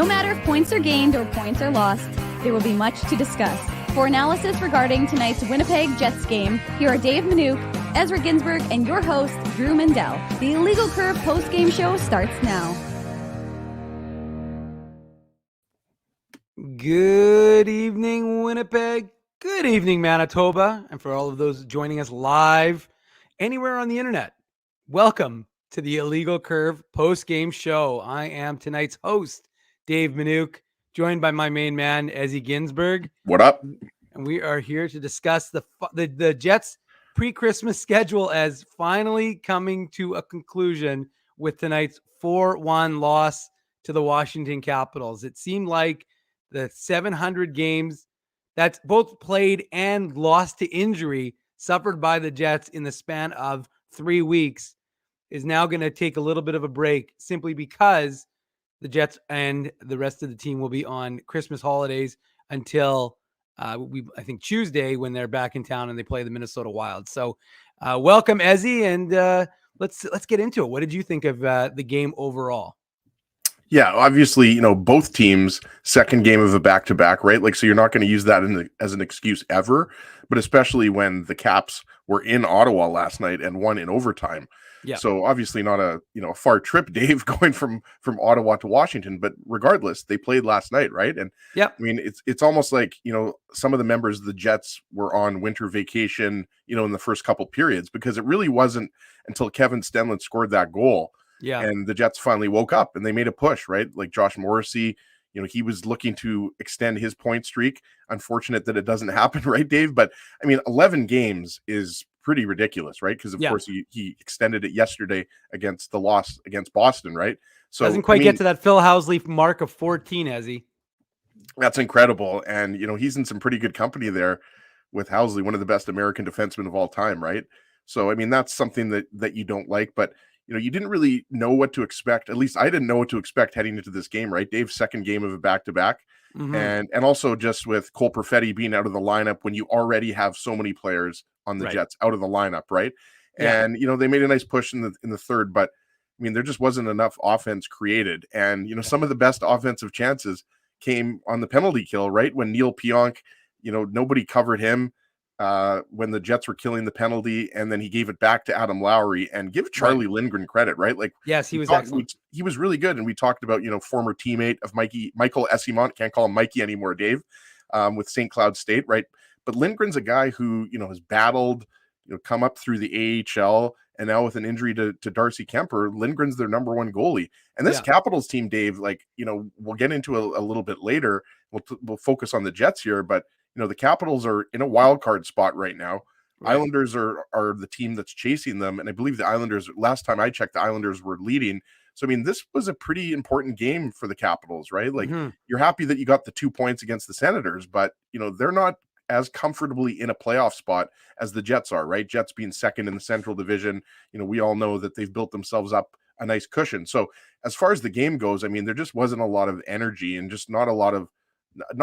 No matter if points are gained or points are lost, there will be much to discuss. For analysis regarding tonight's Winnipeg Jets game, here are Dave Minuk, Ezra Ginsburg, and your host, Drew Mandel. The Illegal Curve post-game show starts now. Good evening, Winnipeg. Good evening, Manitoba. And for all of those joining us live anywhere on the internet, welcome to the Illegal Curve post-game show. I am tonight's host, Dave Minuk, joined by my main man, Ezzy Ginsburg. What up? And we are here to discuss the Jets' pre-Christmas schedule as finally coming to a conclusion with tonight's 4-1 loss to the Washington Capitals. It seemed like the 700 games that's both played and lost to injury suffered by the Jets in the span of 3 weeks is now going to take a little bit of a break simply because the Jets and the rest of the team will be on Christmas holidays until I think Tuesday when they're back in town and they play the Minnesota Wild. So welcome, Ezzy, and let's get into it. What did you think of the game overall? Yeah, obviously, both teams' second game of a back-to-back, right? Like, so you're not going to use that as an excuse ever, but especially when the Caps were in Ottawa last night and won in overtime. Yeah. So obviously not a far trip, Dave, going from Ottawa to Washington, but regardless, they played last night, right? And yeah, I mean, it's almost like some of the members of the Jets were on winter vacation, in the first couple periods, because it really wasn't until Kevin Stenlund scored that goal. Yeah. And the Jets finally woke up and they made a push, right? Like Josh Morrissey, he was looking to extend his point streak. Unfortunate that it doesn't happen, right, Dave? But I mean, 11 games is pretty ridiculous, right? Because of course he extended it yesterday against the loss against Boston, right? So doesn't quite get to that Phil Housley mark of 14, has he? That's incredible. And he's in some pretty good company there with Housley, one of the best American defensemen of all time, right? So I mean, that's something that you don't like, but you didn't really know what to expect. At least I didn't know what to expect heading into this game, right? Dave's second game of a back-to-back. Mm-hmm. And also just with Cole Perfetti being out of the lineup when you already have so many players on the Jets out of the lineup, right? Yeah. And, they made a nice push in the third, but I mean, there just wasn't enough offense created. And, some of the best offensive chances came on the penalty kill, right? When Neil Pionk, nobody covered him. When the Jets were killing the penalty, and then he gave it back to Adam Lowry. And give Charlie Lindgren credit, right? Like, yes, he was excellent. He was really good, and we talked about former teammate of Michael Esimont, can't call him Mikey anymore, Dave, with St. Cloud State, right? But Lindgren's a guy who has battled, come up through the AHL, and now with an injury to Darcy Kemper, Lindgren's their number one goalie. And this Capitals team, Dave, like we'll get into a little bit later. We'll focus on the Jets here, but the Capitals are in a wild card spot right now. Right. Islanders are the team that's chasing them. And I believe the Islanders, last time I checked, the Islanders were leading. So, I mean, this was a pretty important game for the Capitals, right? Like, you're happy that you got the 2 points against the Senators, but, they're not as comfortably in a playoff spot as the Jets are, right? Jets being second in the Central Division. We all know that they've built themselves up a nice cushion. So, as far as the game goes, I mean, there just wasn't a lot of energy and just not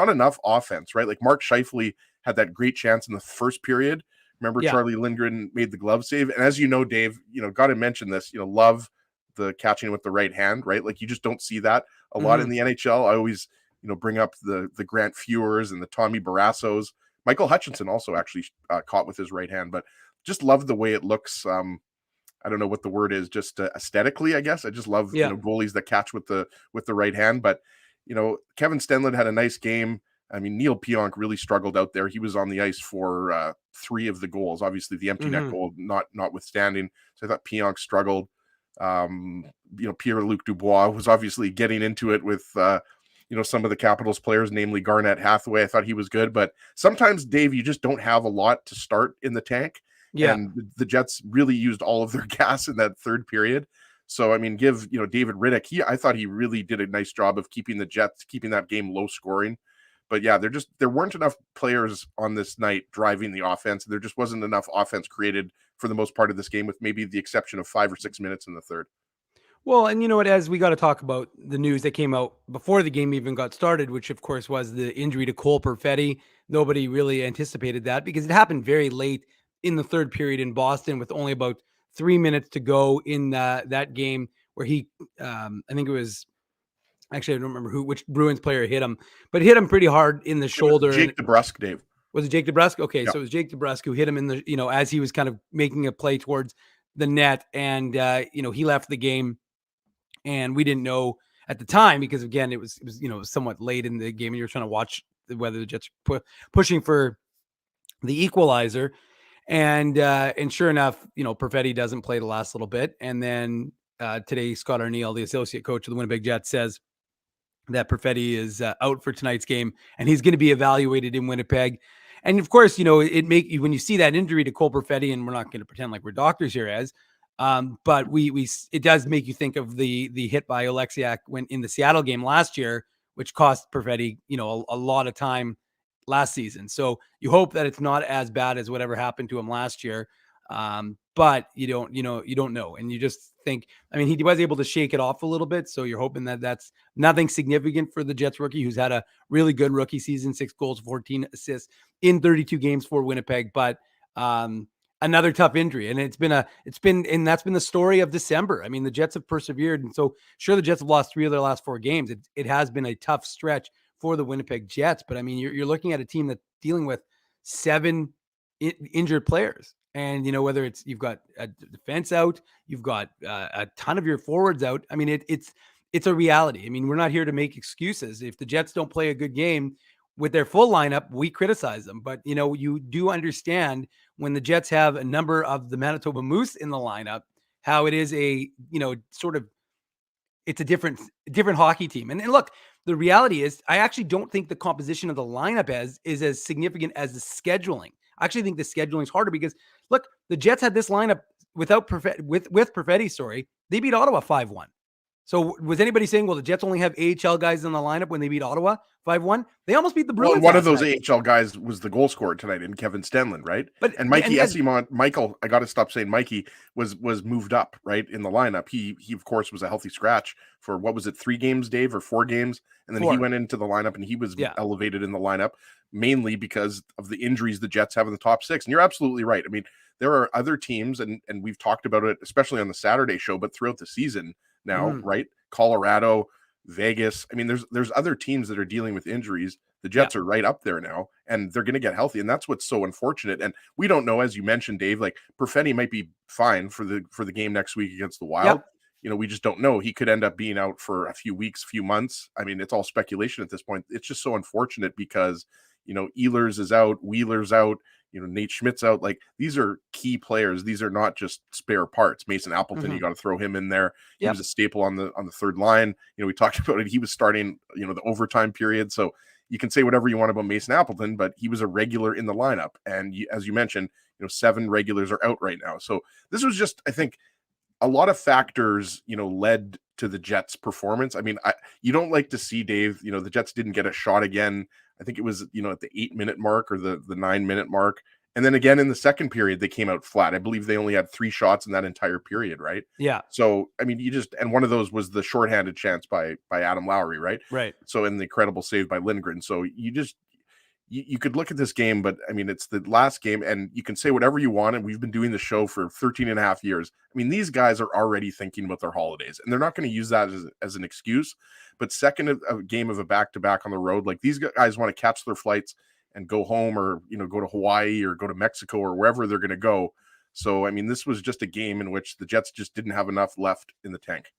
enough offense, right? Like Mark Scheifele had that great chance in the first period. Remember, Charlie Lindgren made the glove save. And as you know, Dave, got to mention this, love the catching with the right hand, right? Like you just don't see that a lot in the NHL. I always, bring up the Grant Fewers and the Tommy Barrassos. Michael Hutchinson also actually caught with his right hand, but just love the way it looks. I don't know what the word is, just aesthetically, I guess. I just love goalies that catch with the right hand, but Kevin Stenlund had a nice game. I mean, Neil Pionk really struggled out there. He was on the ice for 3 of the goals. Obviously, the empty net goal notwithstanding. So I thought Pionk struggled. Pierre-Luc Dubois was obviously getting into it with some of the Capitals players, namely Garnett Hathaway. I thought he was good, but sometimes, Dave, you just don't have a lot to start in the tank. Yeah. And the Jets really used all of their gas in that third period. So, I mean, give, David Riddick, I thought he really did a nice job of keeping that game low scoring. But yeah, there weren't enough players on this night driving the offense. There just wasn't enough offense created for the most part of this game, with maybe the exception of 5 or 6 minutes in the third. Well, and you know what, as we got to talk about the news that came out before the game even got started, which of course was the injury to Cole Perfetti. Nobody really anticipated that because it happened very late in the third period in Boston with only about 3 minutes to go in that game where he, I think it was Actually, I don't remember which Bruins player hit him, but hit him pretty hard in the shoulder. Jake DeBrusk, Dave. Was it Jake DeBrusk? Okay, Yeah. so it was Jake DeBrusk who hit him in the, as he was kind of making a play towards the net, and he left the game, and we didn't know at the time because again it was somewhat late in the game, and you're trying to watch whether the Jets pushing for the equalizer, and sure enough, Perfetti doesn't play the last little bit, and then today Scott Arniel, the associate coach of the Winnipeg Jets, says that Perfetti is out for tonight's game, and he's going to be evaluated in Winnipeg. And of course, it when you see that injury to Cole Perfetti, and we're not going to pretend like we're doctors here, but it does make you think of the hit by Oleksiak when in the Seattle game last year, which cost Perfetti, a lot of time last season. So you hope that it's not as bad as whatever happened to him last year. But you don't know. And you just think, he was able to shake it off a little bit. So you're hoping that that's nothing significant for the Jets rookie, who's had a really good rookie season, 6 goals, 14 assists in 32 games for Winnipeg. But another tough injury. And that's been the story of December. The Jets have persevered. And so sure, the Jets have lost 3 of their last 4 games. It has been a tough stretch for the Winnipeg Jets. But you're looking at a team that's dealing with 7 injured players. And, whether you've got a defense out, you've got a ton of your forwards out. It's a reality. We're not here to make excuses. If the Jets don't play a good game with their full lineup, we criticize them. But, you do understand when the Jets have a number of the Manitoba Moose in the lineup, how it is it's a different hockey team. And look, the reality is I actually don't think the composition of the lineup is as significant as the scheduling. I actually think the scheduling is harder because look, the Jets had this lineup with Perfetti, they beat Ottawa 5-1. So was anybody saying, well, the Jets only have AHL guys in the lineup when they beat Ottawa 5-1? They almost beat the Bruins. Well, one of those AHL guys was the goal scorer tonight in Kevin Stenlund, right? And Mikey Esimont, Michael, I got to stop saying Mikey was moved up, right, in the lineup. He of course was a healthy scratch for, what was it, 3 games, Dave, or 4 games? And then 4. He went into the lineup and he was elevated in the lineup, mainly because of the injuries the Jets have in the top 6. And you're absolutely right. There are other teams, and we've talked about it, especially on the Saturday show, but throughout the season now, right? Colorado, Vegas. There's other teams that are dealing with injuries. The Jets are right up there now, and they're going to get healthy. And that's what's so unfortunate. And we don't know, as you mentioned, Dave, like Perfetti might be fine for the game next week against the Wild. We just don't know. He could end up being out for a few weeks, few months. It's all speculation at this point. It's just so unfortunate because, Ehlers is out, Wheeler's out, Nate Schmidt's out. Like, these are key players. These are not just spare parts. Mason Appleton, you got to throw him in there. He was a staple on the third line. We talked about it. He was starting, the overtime period. So you can say whatever you want about Mason Appleton, but he was a regular in the lineup. And as you mentioned, 7 regulars are out right now. So this was just, I think, a lot of factors, led to the Jets' performance. You don't like to see, Dave, the Jets didn't get a shot again. I think it was, at the 8-minute mark or the 9-minute mark. And then again, in the second period, they came out flat. I believe they only had 3 shots in that entire period, right? Yeah. So, and one of those was the shorthanded chance by Adam Lowry, right? Right. So, and the incredible save by Lindgren. So you could look at this game, but it's the last game and you can say whatever you want. And we've been doing the show for 13 and a half years. These guys are already thinking about their holidays and they're not going to use that as an excuse, but second a game of a back-to-back on the road, like these guys want to catch their flights and go home or, go to Hawaii or go to Mexico or wherever they're going to go. So, this was just a game in which the Jets just didn't have enough left in the tank.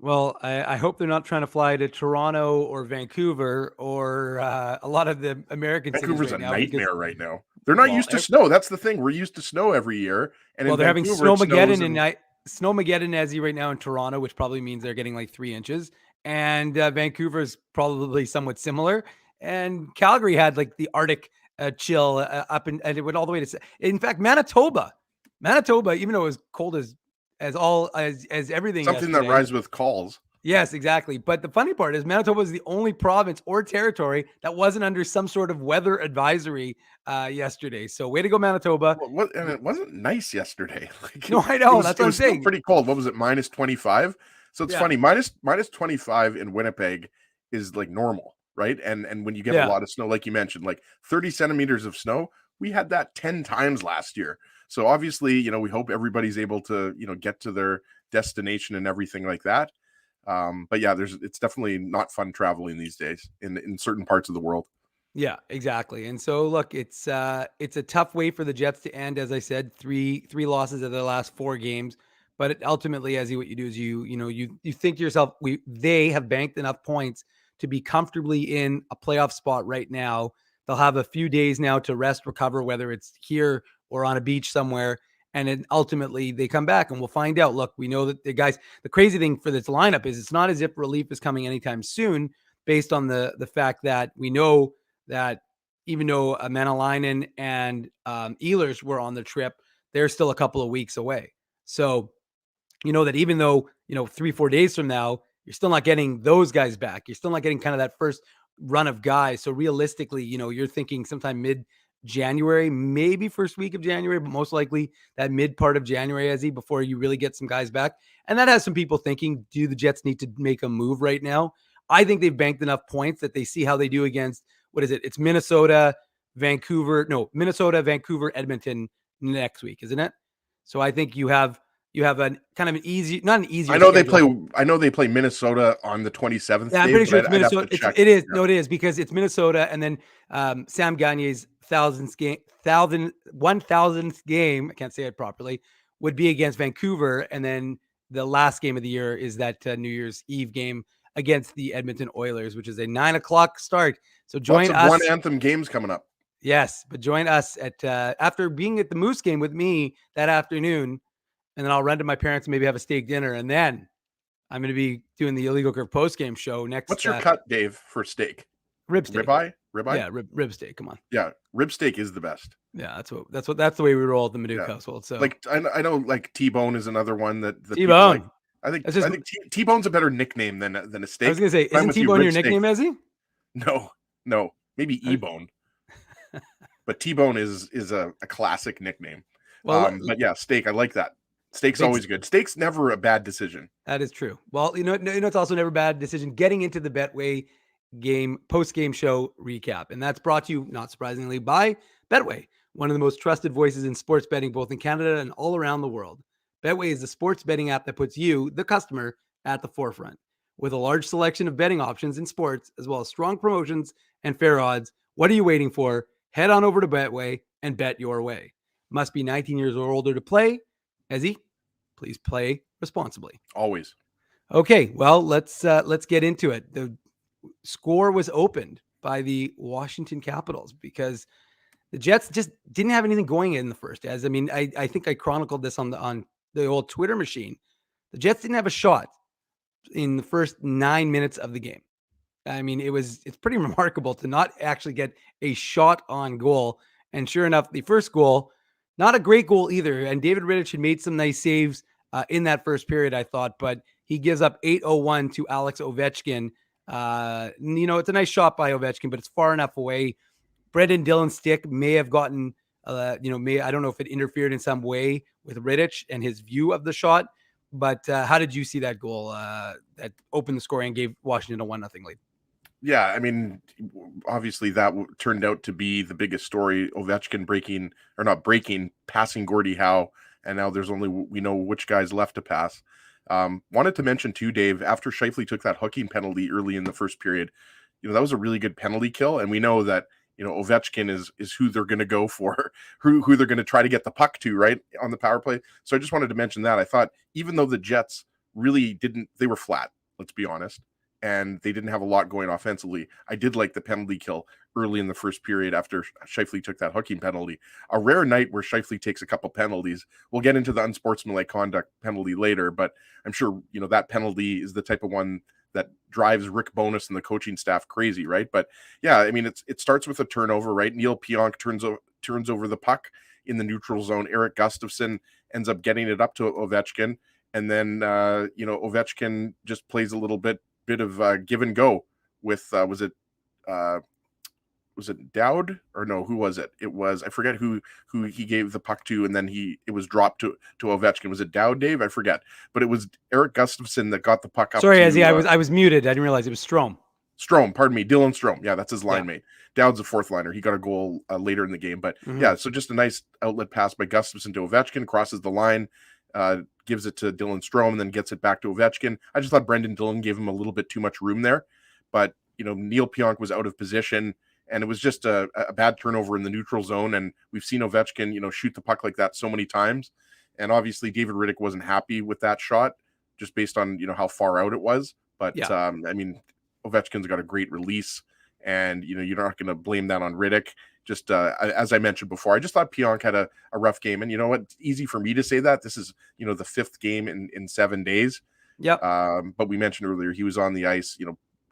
Well, I hope they're not trying to fly to Toronto or Vancouver or a lot of the American Vancouver's cities a nightmare right now. They're not used to snow. That's the thing. We're used to snow every year. And they're having Snowmageddon as right now in Toronto, which probably means they're getting like 3 inches. And Vancouver's probably somewhat similar. And Calgary had like the Arctic chill up and it went all the way to. In fact, Manitoba, even though it was cold as everything, something yesterday, that rhymes with calls. Yes, exactly. But the funny part is Manitoba is the only province or territory that wasn't under some sort of weather advisory yesterday. So way to go, Manitoba. And it wasn't nice yesterday. No, I know. That's what I'm saying. Pretty cold. What was it? -25. So it's funny. Minus 25 in Winnipeg is like normal, right? And when you get a lot of snow, like you mentioned, like 30 centimeters of snow, we had that 10 times last year. So obviously, we hope everybody's able to, get to their destination and everything like that. But yeah, it's definitely not fun traveling these days in certain parts of the world. Yeah, exactly. And so look, it's a tough way for the Jets to end. As I said, three losses of their last 4 games. But ultimately, as what you do is you think to yourself, they have banked enough points to be comfortably in a playoff spot right now. They'll have a few days now to rest, recover, whether it's here or on a beach somewhere. And then ultimately they come back and we'll find out. Look, we know that the crazy thing for this lineup is it's not as if relief is coming anytime soon, based on the fact that we know that even though Manalainen and Ehlers were on the trip, they're still a couple of weeks away. So you know that even though, 3-4 days from now, you're still not getting those guys back. You're still not getting kind of that first run of guys. So realistically, you're thinking sometime mid-January, maybe first week of January, but most likely that mid part of January, before you really get some guys back. And that has some people thinking, do the Jets need to make a move right now? I think they've banked enough points that they see how they do against, what is it? It's Minnesota, Vancouver, Edmonton next week, isn't it? So I think you have a kind of an easy, not an easy. I know they play Minnesota on the 27th. Yeah, I'm pretty sure it's Minnesota. It is. Yeah. No, it is, because it's Minnesota, and then Sam Gagner's 1,000th game. I can't say it properly. Would be against Vancouver, and then the last game of the year is that New Year's Eve game against the Edmonton Oilers, which is a 9:00 start. So join us. One anthem games coming up. Yes, but join us at after being at the Moose game with me that afternoon. And then I'll run to my parents and maybe have a steak dinner. And then I'm going to be doing the Illegal Curve post-game show next. What's your cut, Dave, for steak? Rib steak. Ribeye? Yeah, rib steak. Come on. Yeah, rib steak is the best. Yeah, that's the way we roll at the Maduke household. So like I know like T-Bone is another one that T-Bone. Like. I think T-Bone's a better nickname than a steak. I was going to say, isn't T-Bone your nickname, Ezzy? No, maybe E-Bone. But T-Bone is a classic nickname. Well, but yeah, steak, I like that. Steak's always good. Steak's never a bad decision. That is true. Well, it's also never a bad decision getting into the Betway post-game show recap. And that's brought to you, not surprisingly, by Betway, one of the most trusted voices in sports betting, both in Canada and all around the world. Betway is the sports betting app that puts you, the customer, at the forefront. With a large selection of betting options in sports, as well as strong promotions and fair odds, what are you waiting for? Head on over to Betway and bet your way. Must be 19 years or older to play. Ezzy, please play responsibly. Always. Okay, well, let's get into it. The score was opened by the Washington Capitals because the Jets just didn't have anything going in the first. I think I chronicled this on the old Twitter machine. The Jets didn't have a shot in the first 9 minutes of the game. I mean, it's pretty remarkable to not actually get a shot on goal. And sure enough, the first goal, not a great goal either. And David Rittich had made some nice saves in that first period, I thought, but he gives up 8-0-1 to Alex Ovechkin. It's a nice shot by Ovechkin, but it's far enough away. Brendan Dillon's stick may have gotten, I don't know if it interfered in some way with Rittich and his view of the shot. But how did you see that goal that opened the score and gave Washington a 1-0 lead? Yeah, I mean, obviously that turned out to be the biggest story. Ovechkin passing Gordie Howe, and now there's only, we know which guys left to pass. Wanted to mention too, Dave, after Scheifele took that hooking penalty early in the first period, that was a really good penalty kill, and we know that Ovechkin is who they're going to go for, who they're going to try to get the puck to, right, on the power play. So I just wanted to mention that. I thought even though the Jets really they were flat, let's be honest, and they didn't have a lot going offensively, I did like the penalty kill early in the first period after Scheifele took that hooking penalty. A rare night where Scheifele takes a couple penalties. We'll get into the unsportsmanlike conduct penalty later, but I'm sure, that penalty is the type of one that drives Rick Bowness and the coaching staff crazy, right? But yeah, I mean, it starts with a turnover, right? Neil Pionk turns over the puck in the neutral zone. Eric Gustafsson ends up getting it up to Ovechkin, and then Ovechkin just plays a little bit of give and go with was it Dowd or no? Who was it? It was, I forget who he gave the puck to, and then it was dropped to Ovechkin. Was it Dowd, Dave? I forget, but it was Eric Gustafsson that got the puck up. Sorry, Ezzy, I was muted. I didn't realize it was Strome. Pardon me, Dylan Strome. Yeah, that's his line mate. Dowd's a fourth liner. He got a goal later in the game, but yeah, so just a nice outlet pass by Gustafsson to Ovechkin, crosses the line. gives it to Dylan Strome, and then gets it back to Ovechkin. I just thought Brendan Dillon gave him a little bit too much room there, but Neil Pionk was out of position, and it was just a bad turnover in the neutral zone. And we've seen Ovechkin, shoot the puck like that so many times. And obviously David Rittich wasn't happy with that shot just based on, how far out it was. But Ovechkin's got a great release, and, you're not going to blame that on Rittich. Just as I mentioned before, I just thought Pionk had a rough game. And you know what? It's easy for me to say that. This is, the fifth game in 7 days. Yep. But we mentioned earlier, he was on the ice.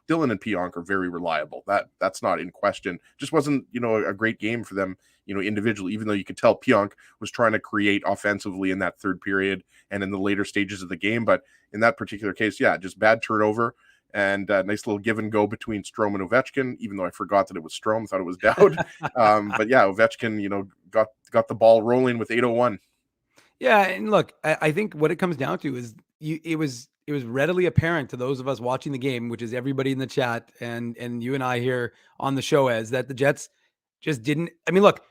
Dillon and Pionk are very reliable. That's not in question. Just wasn't, a great game for them, individually, even though you could tell Pionk was trying to create offensively in that third period and in the later stages of the game. But in that particular case, just bad turnover and a nice little give and go between Strome and Ovechkin, even though I forgot that it was Strome, thought it was Dowd. But Ovechkin, got the ball rolling with 8:01. Yeah. And look, I think what it comes down to is it was readily apparent to those of us watching the game, which is everybody in the chat and you and I here on the show, as that the Jets just didn't. I mean, look,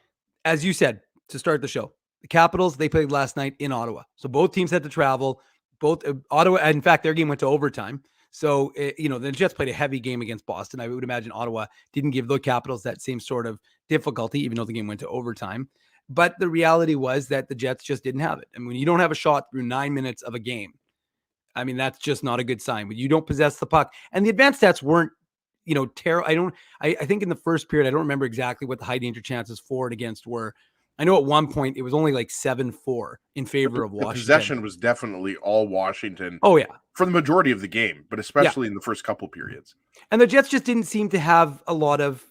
as you said to start the show, the Capitals, they played last night in Ottawa. So both teams had to travel. Both Ottawa, in fact, their game went to overtime. So, the Jets played a heavy game against Boston. I would imagine Ottawa didn't give the Capitals that same sort of difficulty, even though the game went to overtime. But the reality was that the Jets just didn't have it. And when you don't have a shot through 9 minutes of a game, I mean, that's just not a good sign. When you don't possess the puck, and the advanced stats weren't, terrible. I think in the first period, I don't remember exactly what the high danger chances for and against were. I know at one point it was only like 7-4 in favor of Washington. The possession was definitely all Washington. Oh, yeah. For the majority of the game, but especially in the first couple periods. And the Jets just didn't seem to have a lot of,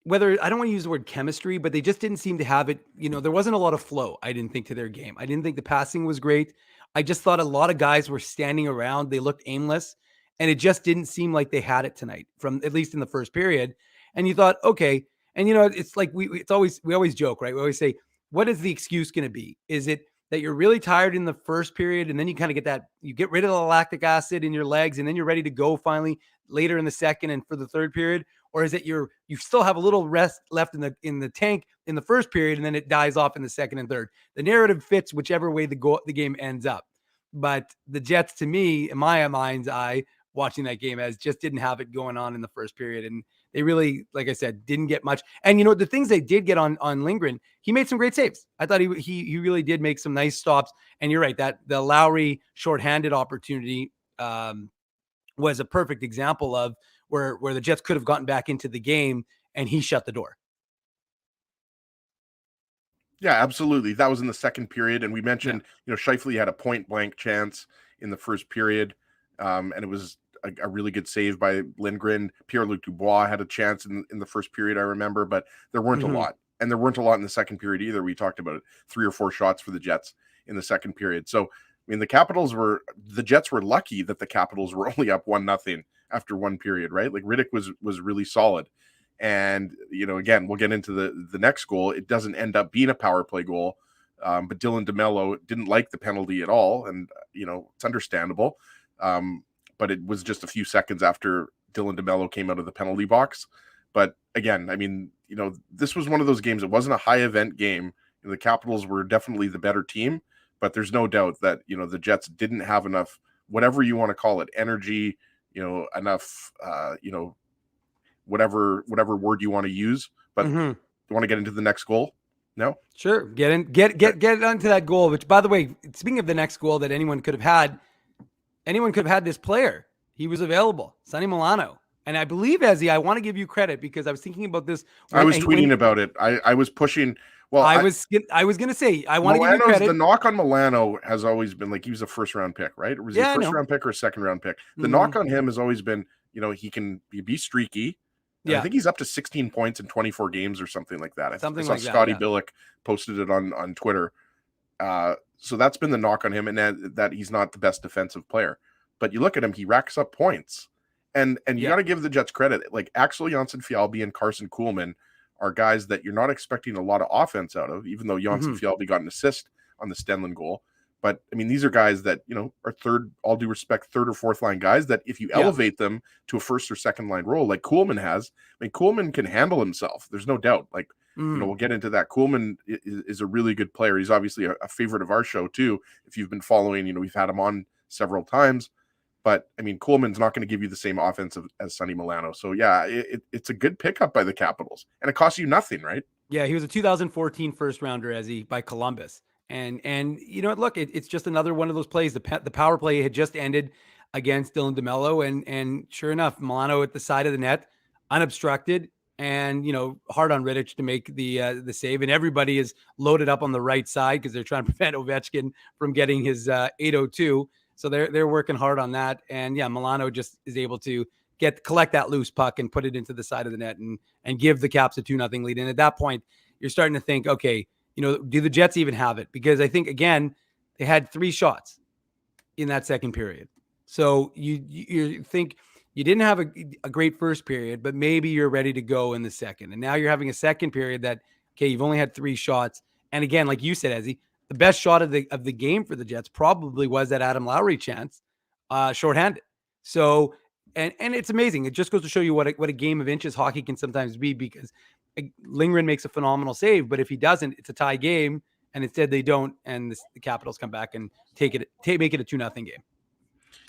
whether, I don't want to use the word chemistry, but they just didn't seem to have it. There wasn't a lot of flow, I didn't think, to their game. I didn't think the passing was great. I just thought a lot of guys were standing around. They looked aimless, and it just didn't seem like they had it tonight, from at least in the first period. And you thought, okay. And, it's like we always joke, right? We always say, what is the excuse going to be? Is it that you're really tired in the first period, and then you kind of you get rid of the lactic acid in your legs, and then you're ready to go finally later in the second and for the third period? Or is it you still have a little rest left in the tank in the first period, and then it dies off in the second and third? The narrative fits whichever way the game ends up. But the Jets, to me, in my mind's eye, watching that game, just didn't have it going on in the first period. And they really, like I said, didn't get much. And, the things they did get on Lindgren, he made some great saves. I thought he really did make some nice stops. And you're right, that the Lowry shorthanded opportunity was a perfect example of where the Jets could have gotten back into the game, and he shut the door. Yeah, absolutely. That was in the second period. And we mentioned, Scheifele had a point blank chance in the first period. And it was a really good save by Lindgren. Pierre-Luc Dubois had a chance in the first period, I remember, but there weren't a lot. And there weren't a lot in the second period either. We talked about it, 3 or 4 shots for the Jets in the second period. So, I mean, the Jets were lucky that the Capitals were only up 1-0 after one period, right? Like Rittich was really solid. And, again, we'll get into the next goal. It doesn't end up being a power play goal. But Dylan DeMello didn't like the penalty at all. And, it's understandable. But it was just a few seconds after Dylan DeMello came out of the penalty box. But again, I mean, this was one of those games. It wasn't a high event game. The Capitals were definitely the better team, but there's no doubt that, the Jets didn't have enough, whatever you want to call it, energy, enough, whatever word you want to use. But you want to get into the next goal? No? Sure. Get onto that goal, which, by the way, speaking of the next goal that anyone could have had this player. He was available, Sonny Milano. And I believe, Ezzy, I want to give you credit because I was thinking about this. I was tweeting about it. I was pushing. Well, I was going to say, I want to give you credit. The knock on Milano has always been like he was a first round pick, right? Or was he a first round pick or a second round pick? The knock on him has always been, he can be streaky. Yeah. I think he's up to 16 points in 24 games or something like that. I saw Scotty Billick posted it on Twitter. So that's been the knock on him, and that he's not the best defensive player. But you look at him, he racks up points. And you got to give the Jets credit. Like Axel Jonsson-Fjallby and Carson Kuhlman are guys that you're not expecting a lot of offense out of, even though Jonsson-Fjallby got an assist on the Stenlund goal. But, I mean, these are guys that, are all due respect, third or fourth line guys that if you elevate them to a first or second line role like Kuhlman has, I mean, Kuhlman can handle himself. There's no doubt. Like, We'll get into that. Kuhlman is a really good player. He's obviously a favorite of our show too. If you've been following, we've had him on several times. But I mean, Kuhlman's not going to give you the same offense as Sonny Milano. So yeah, it's a good pickup by the Capitals, and it costs you nothing, right? Yeah, he was a 2014 first rounder by Columbus, and look, it's just another one of those plays. The power play had just ended against Dylan DeMello, and sure enough, Milano at the side of the net, unobstructed. And hard on Rittich to make the save, and everybody is loaded up on the right side because they're trying to prevent Ovechkin from getting his 802. So they're working hard on that, and yeah, Milano just is able to collect that loose puck and put it into the side of the net and give the Caps a 2-0 lead. And at that point, you're starting to think, okay, do the Jets even have it? Because I think again they had 3 shots in that second period, so you think. You didn't have a great first period, but maybe you're ready to go in the second. And now you're having a second period that, okay, you've only had 3 shots. And again, like you said, Ezzy, the best shot of the game for the Jets probably was that Adam Lowry chance, shorthanded. So, and it's amazing. It just goes to show you what a game of inches hockey can sometimes be, because Lindgren makes a phenomenal save, but if he doesn't, it's a tie game. And instead they don't, and the Capitals come back and make it a 2-0 game.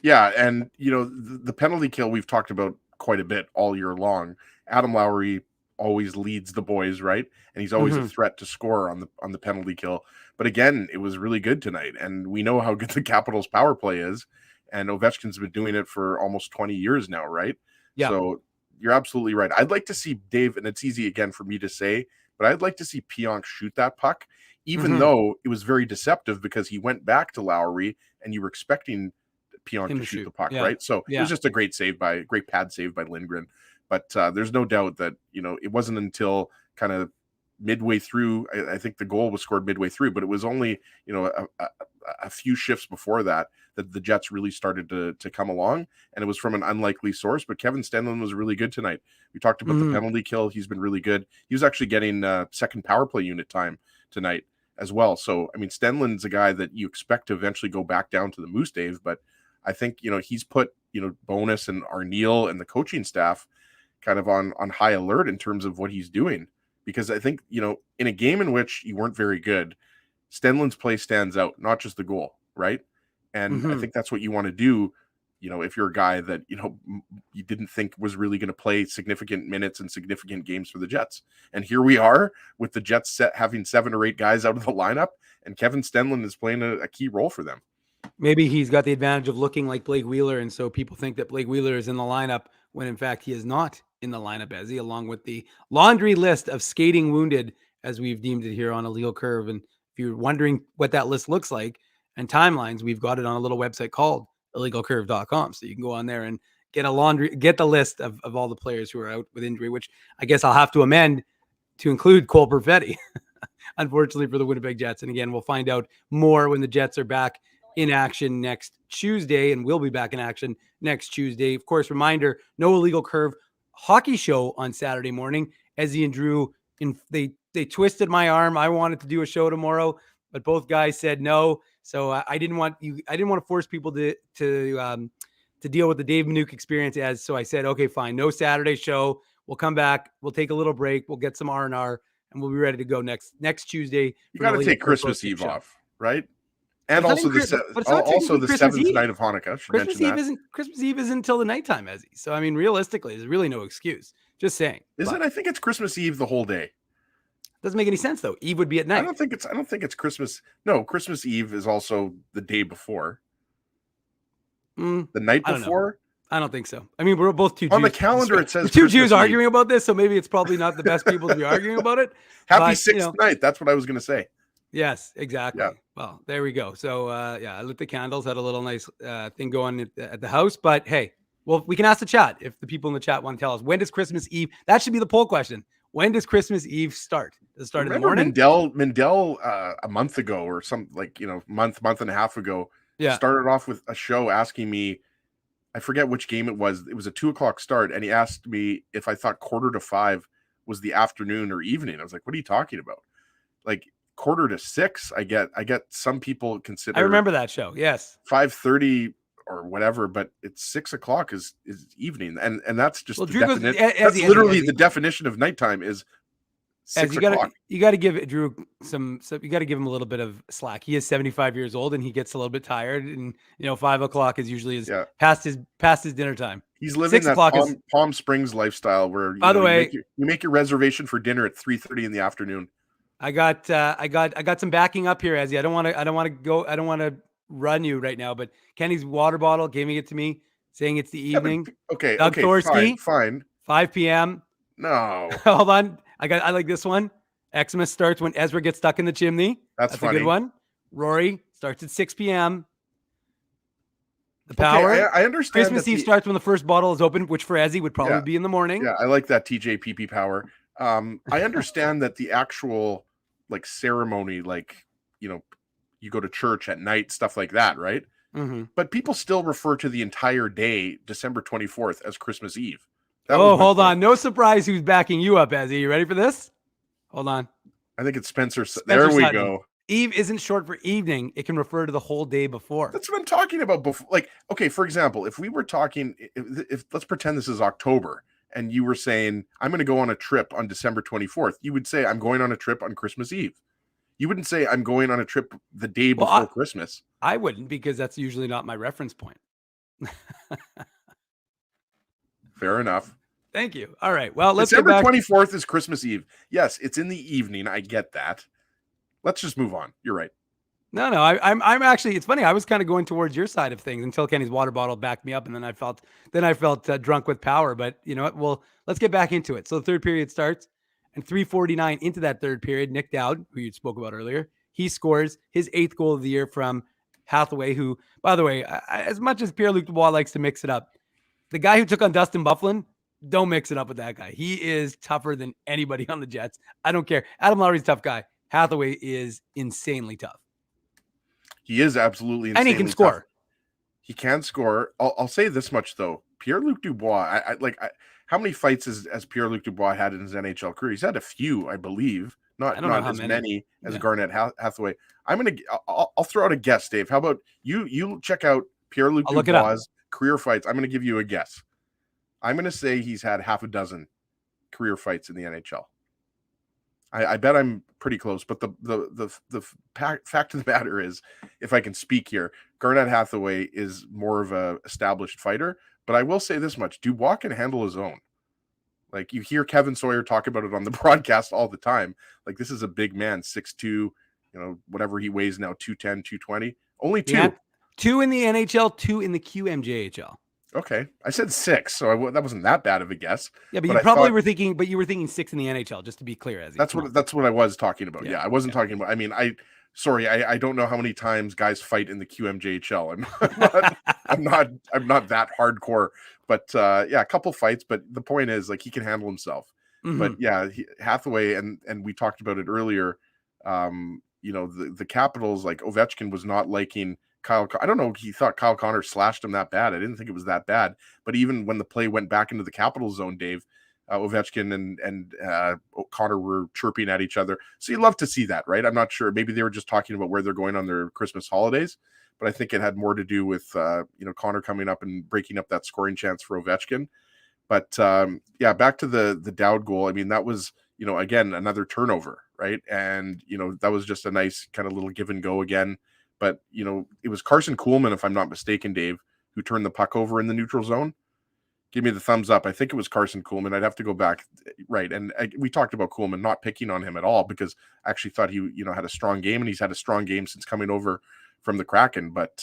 Yeah, and the penalty kill we've talked about quite a bit all year long. Adam Lowry always leads the boys, right? And he's always a threat to score on the penalty kill. But again, it was really good tonight, and we know how good the Capitals power play is. And Ovechkin's been doing it for almost 20 years now, right? Yeah. So you're absolutely right. I'd like to see Dave, and it's easy again for me to say, but I'd like to see Pionk shoot that puck, even though it was very deceptive because he went back to Lowry, and you were expecting Pionk to shoot the puck, right? So it was just a great pad save by Lindgren. But there's no doubt that, it wasn't until kind of midway through, I think the goal was scored midway through, but it was only, a few shifts before that the Jets really started to come along, and it was from an unlikely source. But Kevin Stenlund was really good tonight. We talked about the penalty kill. He's been really good. He was actually getting second power play unit time tonight as well. So, I mean, Stenlund's a guy that you expect to eventually go back down to the Moose, Dave, but I think, he's put, Bonus and Arneal and the coaching staff kind of on high alert in terms of what he's doing. Because I think, in a game in which you weren't very good, Stenlund's play stands out, not just the goal, right? And I think that's what you want to do, if you're a guy that, you didn't think was really going to play significant minutes and significant games for the Jets. And here we are with the Jets having 7 or 8 guys out of the lineup, and Kevin Stenlund is playing a key role for them. Maybe he's got the advantage of looking like Blake Wheeler, and so people think that Blake Wheeler is in the lineup when in fact he is not in the lineup, Ezzy, along with the laundry list of skating wounded, as we've deemed it here on Illegal Curve. And if you're wondering what that list looks like and timelines, we've got it on a little website called illegalcurve.com. So you can go on there and get the list of all the players who are out with injury, which I guess I'll have to amend to include Cole Perfetti, unfortunately, for the Winnipeg Jets. And again, we'll find out more when the Jets are back in action next Tuesday, and we'll be back in action next Tuesday. Of course, reminder, no Illegal Curve hockey show on Saturday morning. Ezzy and Drew, they twisted my arm. I wanted to do a show tomorrow, but both guys said no. So I didn't want to force people to deal with the Dave Minuk experience. So I said, okay, fine, no Saturday show. We'll come back. We'll take a little break. We'll get some R&R, and we'll be ready to go next Tuesday. You got to take Christmas Eve off, right? And also the 7th night of Hanukkah. Christmas Eve isn't until the nighttime, Ezzy. So I mean, realistically, there's really no excuse. Just saying. I think it's Christmas Eve the whole day. Doesn't make any sense though. Eve would be at night. I don't think it's Christmas. No, Christmas Eve is also the day before. The night before. I don't think so. I mean, we're both two Jews. On the calendar, it says two Jews arguing about this, so maybe it's probably not the best people to be arguing about it. Happy sixth night. That's what I was going to say. Yes, exactly. Yeah. Well, there we go. So, I lit the candles, had a little nice thing going at the house. But hey, well, we can ask the chat if the people in the chat want to tell us, when does Christmas Eve? That should be the poll question. When does Christmas Eve start? Does it start in the morning? Mindell a month ago or some month and a half ago, started off with a show asking me, I forget which game it was. It was a 2:00 start, and he asked me if I thought 4:45 was the afternoon or evening. I was like, "What are you talking about?" Like 5:45. I get some people consider. I remember that show. Yes, 5:30 or whatever, but it's 6:00 is evening, and that's just that's literally the definition of nighttime is 6 you o'clock. got to give Drew you got to give him a little bit of slack. He is 75 years old and he gets a little bit tired, and 5 o'clock is usually past his dinner time. He's living 6 that o'clock Palm Springs lifestyle where by the way, you make your reservation for dinner at 3:30 in the afternoon. I got some backing up here, Ezzy. I don't want to run you right now, but Kenny's water bottle giving it to me, saying it's the evening. Okay, Doug Thorsky, fine. 5 p.m. No. Hold on. I like this one. Xmas starts when Ezra gets stuck in the chimney. That's funny. A good one. Rory starts at 6 p.m. The Power. Okay, I understand. Christmas Eve starts when the first bottle is opened, which for Ezzy would probably be in the morning. Yeah, I like that TJPP Power. I understand that the actual ceremony, you go to church at night, stuff like that, right? Mm-hmm. But people still refer to the entire day, December 24th, as Christmas Eve. Hold on. No surprise who's backing you up, Ezzy. You ready for this? Hold on. I think it's Spencer. There we go. Eve isn't short for evening. It can refer to the whole day before. That's what I'm talking about. Before, okay, for example, if we were talking, if let's pretend this is October, and you were saying, I'm going to go on a trip on December 24th, you would say, I'm going on a trip on Christmas Eve. You wouldn't say, I'm going on a trip the day before Christmas. I wouldn't, because that's usually not my reference point. Fair enough. Thank you. All right. Well, let's December get back. 24th is Christmas Eve. Yes, it's in the evening. I get that. Let's just move on. You're right. No, I'm actually, it's funny. I was kind of going towards your side of things until Kenny's water bottle backed me up, and then I felt drunk with power. But you know what? Well, let's get back into it. So the third period starts, and 3:49 into that third period, Nick Dowd, who you spoke about earlier, he scores his 8th goal of the year from Hathaway, who, by the way, as much as Pierre-Luc Dubois likes to mix it up, the guy who took on Dustin Byfuglien, don't mix it up with that guy. He is tougher than anybody on the Jets. I don't care. Adam Lowry's a tough guy. Hathaway is insanely tough. He is absolutely insanely and he can score. Tough. He can score. I'll say this much though: Pierre-Luc Dubois. How many fights has Pierre-Luc Dubois had in his NHL career? He's had a few, I believe. Not as many as Garnett Hathaway. I'll throw out a guess, Dave. How about you check out Pierre-Luc Dubois' career fights? I'm going to give you a guess. I'm going to say he's had half a dozen career fights in the NHL. I bet I'm pretty close, but the fact of the matter is, if I can speak here, Garnett Hathaway is more of a established fighter. But I will say this much: Dubois can handle his own. Like, you hear Kevin Sawyer talk about it on the broadcast all the time. Like, this is a big man, 6'2", whatever he weighs now, 210, 220. Only two. Yeah, 2 in the NHL, 2 in the QMJHL. Okay, I said 6, so that wasn't that bad of a guess. Yeah, but you were thinking 6 in the NHL, just to be clear. Ezzy. That's what I was talking about. Yeah, I wasn't talking about. I mean, I don't know how many times guys fight in the QMJHL. I'm not that hardcore, but a couple fights. But the point is, he can handle himself. Mm-hmm. But yeah, Hathaway, and we talked about it earlier. The Capitals, Ovechkin was not liking Kyle. I don't know. He thought Kyle Connor slashed him that bad. I didn't think it was that bad. But even when the play went back into the Capital zone, Dave, Ovechkin and Connor were chirping at each other. So you love to see that, right? I'm not sure. Maybe they were just talking about where they're going on their Christmas holidays. But I think it had more to do with Connor coming up and breaking up that scoring chance for Ovechkin. But back to the Dowd goal. I mean, that was again another turnover, right? And that was just a nice kind of little give and go again. But it was Carson Kuhlman, if I'm not mistaken, Dave, who turned the puck over in the neutral zone. Give me the thumbs up. I think it was Carson Kuhlman. I'd have to go back, right? And we talked about Kuhlman, not picking on him at all, because I actually thought he had a strong game, and he's had a strong game since coming over from the Kraken. But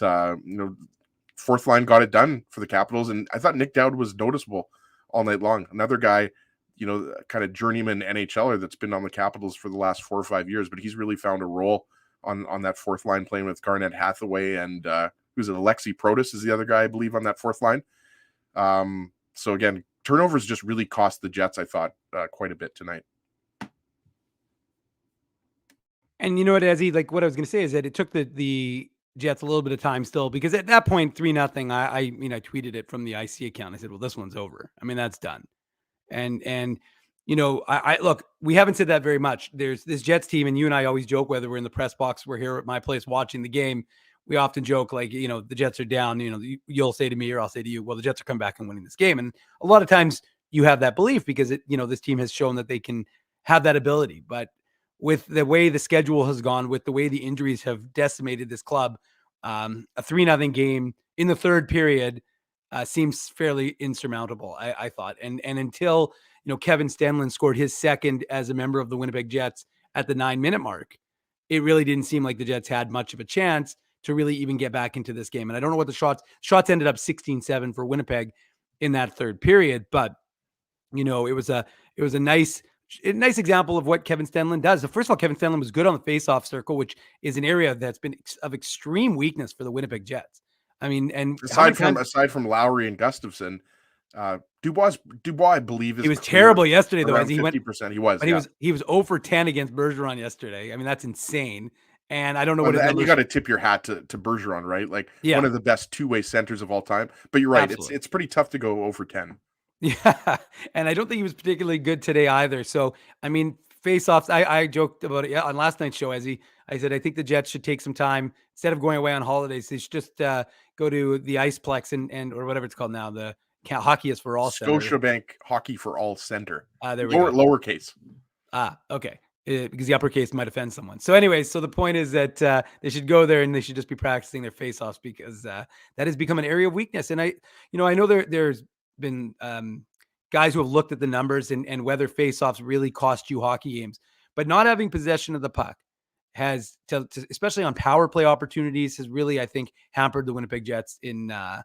fourth line got it done for the Capitals, and I thought Nick Dowd was noticeable all night long. Another guy, kind of journeyman NHLer that's been on the Capitals for the last 4 or 5 years, but he's really found a role on that fourth line, playing with Garnett Hathaway and who's it? Alexi Protas is the other guy, I believe, on that fourth line. So again, turnovers just really cost the Jets, I thought, quite a bit tonight. And you know what, Ezzy, what I was going to say is that it took the Jets a little bit of time still, because at that point, 3-0, I tweeted it from the IC account. I said, well, this one's over. I mean, that's done. And I look, we haven't said that very much. There's this Jets team, and you and I always joke, whether we're in the press box, we're here at my place watching the game. We often joke, the Jets are down, you'll say to me, or I'll say to you, well, the Jets are coming back and winning this game. And a lot of times you have that belief because this team has shown that they can have that ability. But with the way the schedule has gone, with the way the injuries have decimated this club, a 3-0 game in the third period seems fairly insurmountable, I thought. And until, Kevin Stenlund scored his second as a member of the Winnipeg Jets at the 9-minute mark, it really didn't seem like the Jets had much of a chance to really even get back into this game. And I don't know what the shots ended up 16-7 for Winnipeg in that third period, but it was a nice example of what Kevin Stenlund does. So first of all, Kevin Stenlund was good on the faceoff circle, which is an area that's been of extreme weakness for the Winnipeg Jets. I mean, and aside from Lowry and Gustafson, Dubois, I believe, he was terrible yesterday though. As he 50%, he was, but he was 0 for 10 against Bergeron yesterday. I mean, that's insane. And I don't know what. And you got to tip your hat to Bergeron, right? Like one of the best two-way centers of all time. But you're right; it's pretty tough to go 0 for 10. Yeah, and I don't think he was particularly good today either. So I mean, face-offs. I joked about it on last night's show, I said I think the Jets should take some time instead of going away on holidays. They should just go to the Iceplex and or whatever it's called now. The Hockey is for All Scotiabank Hockey for All Center. There we go. Lowercase. Okay. Because the uppercase might offend someone. So anyways, so the point is that they should go there and they should just be practicing their face-offs because that has become an area of weakness. And I know there's been guys who have looked at the numbers and whether face-offs really cost you hockey games, but not having possession of the puck has, especially on power play opportunities, has really, I think, hampered the Winnipeg Jets in the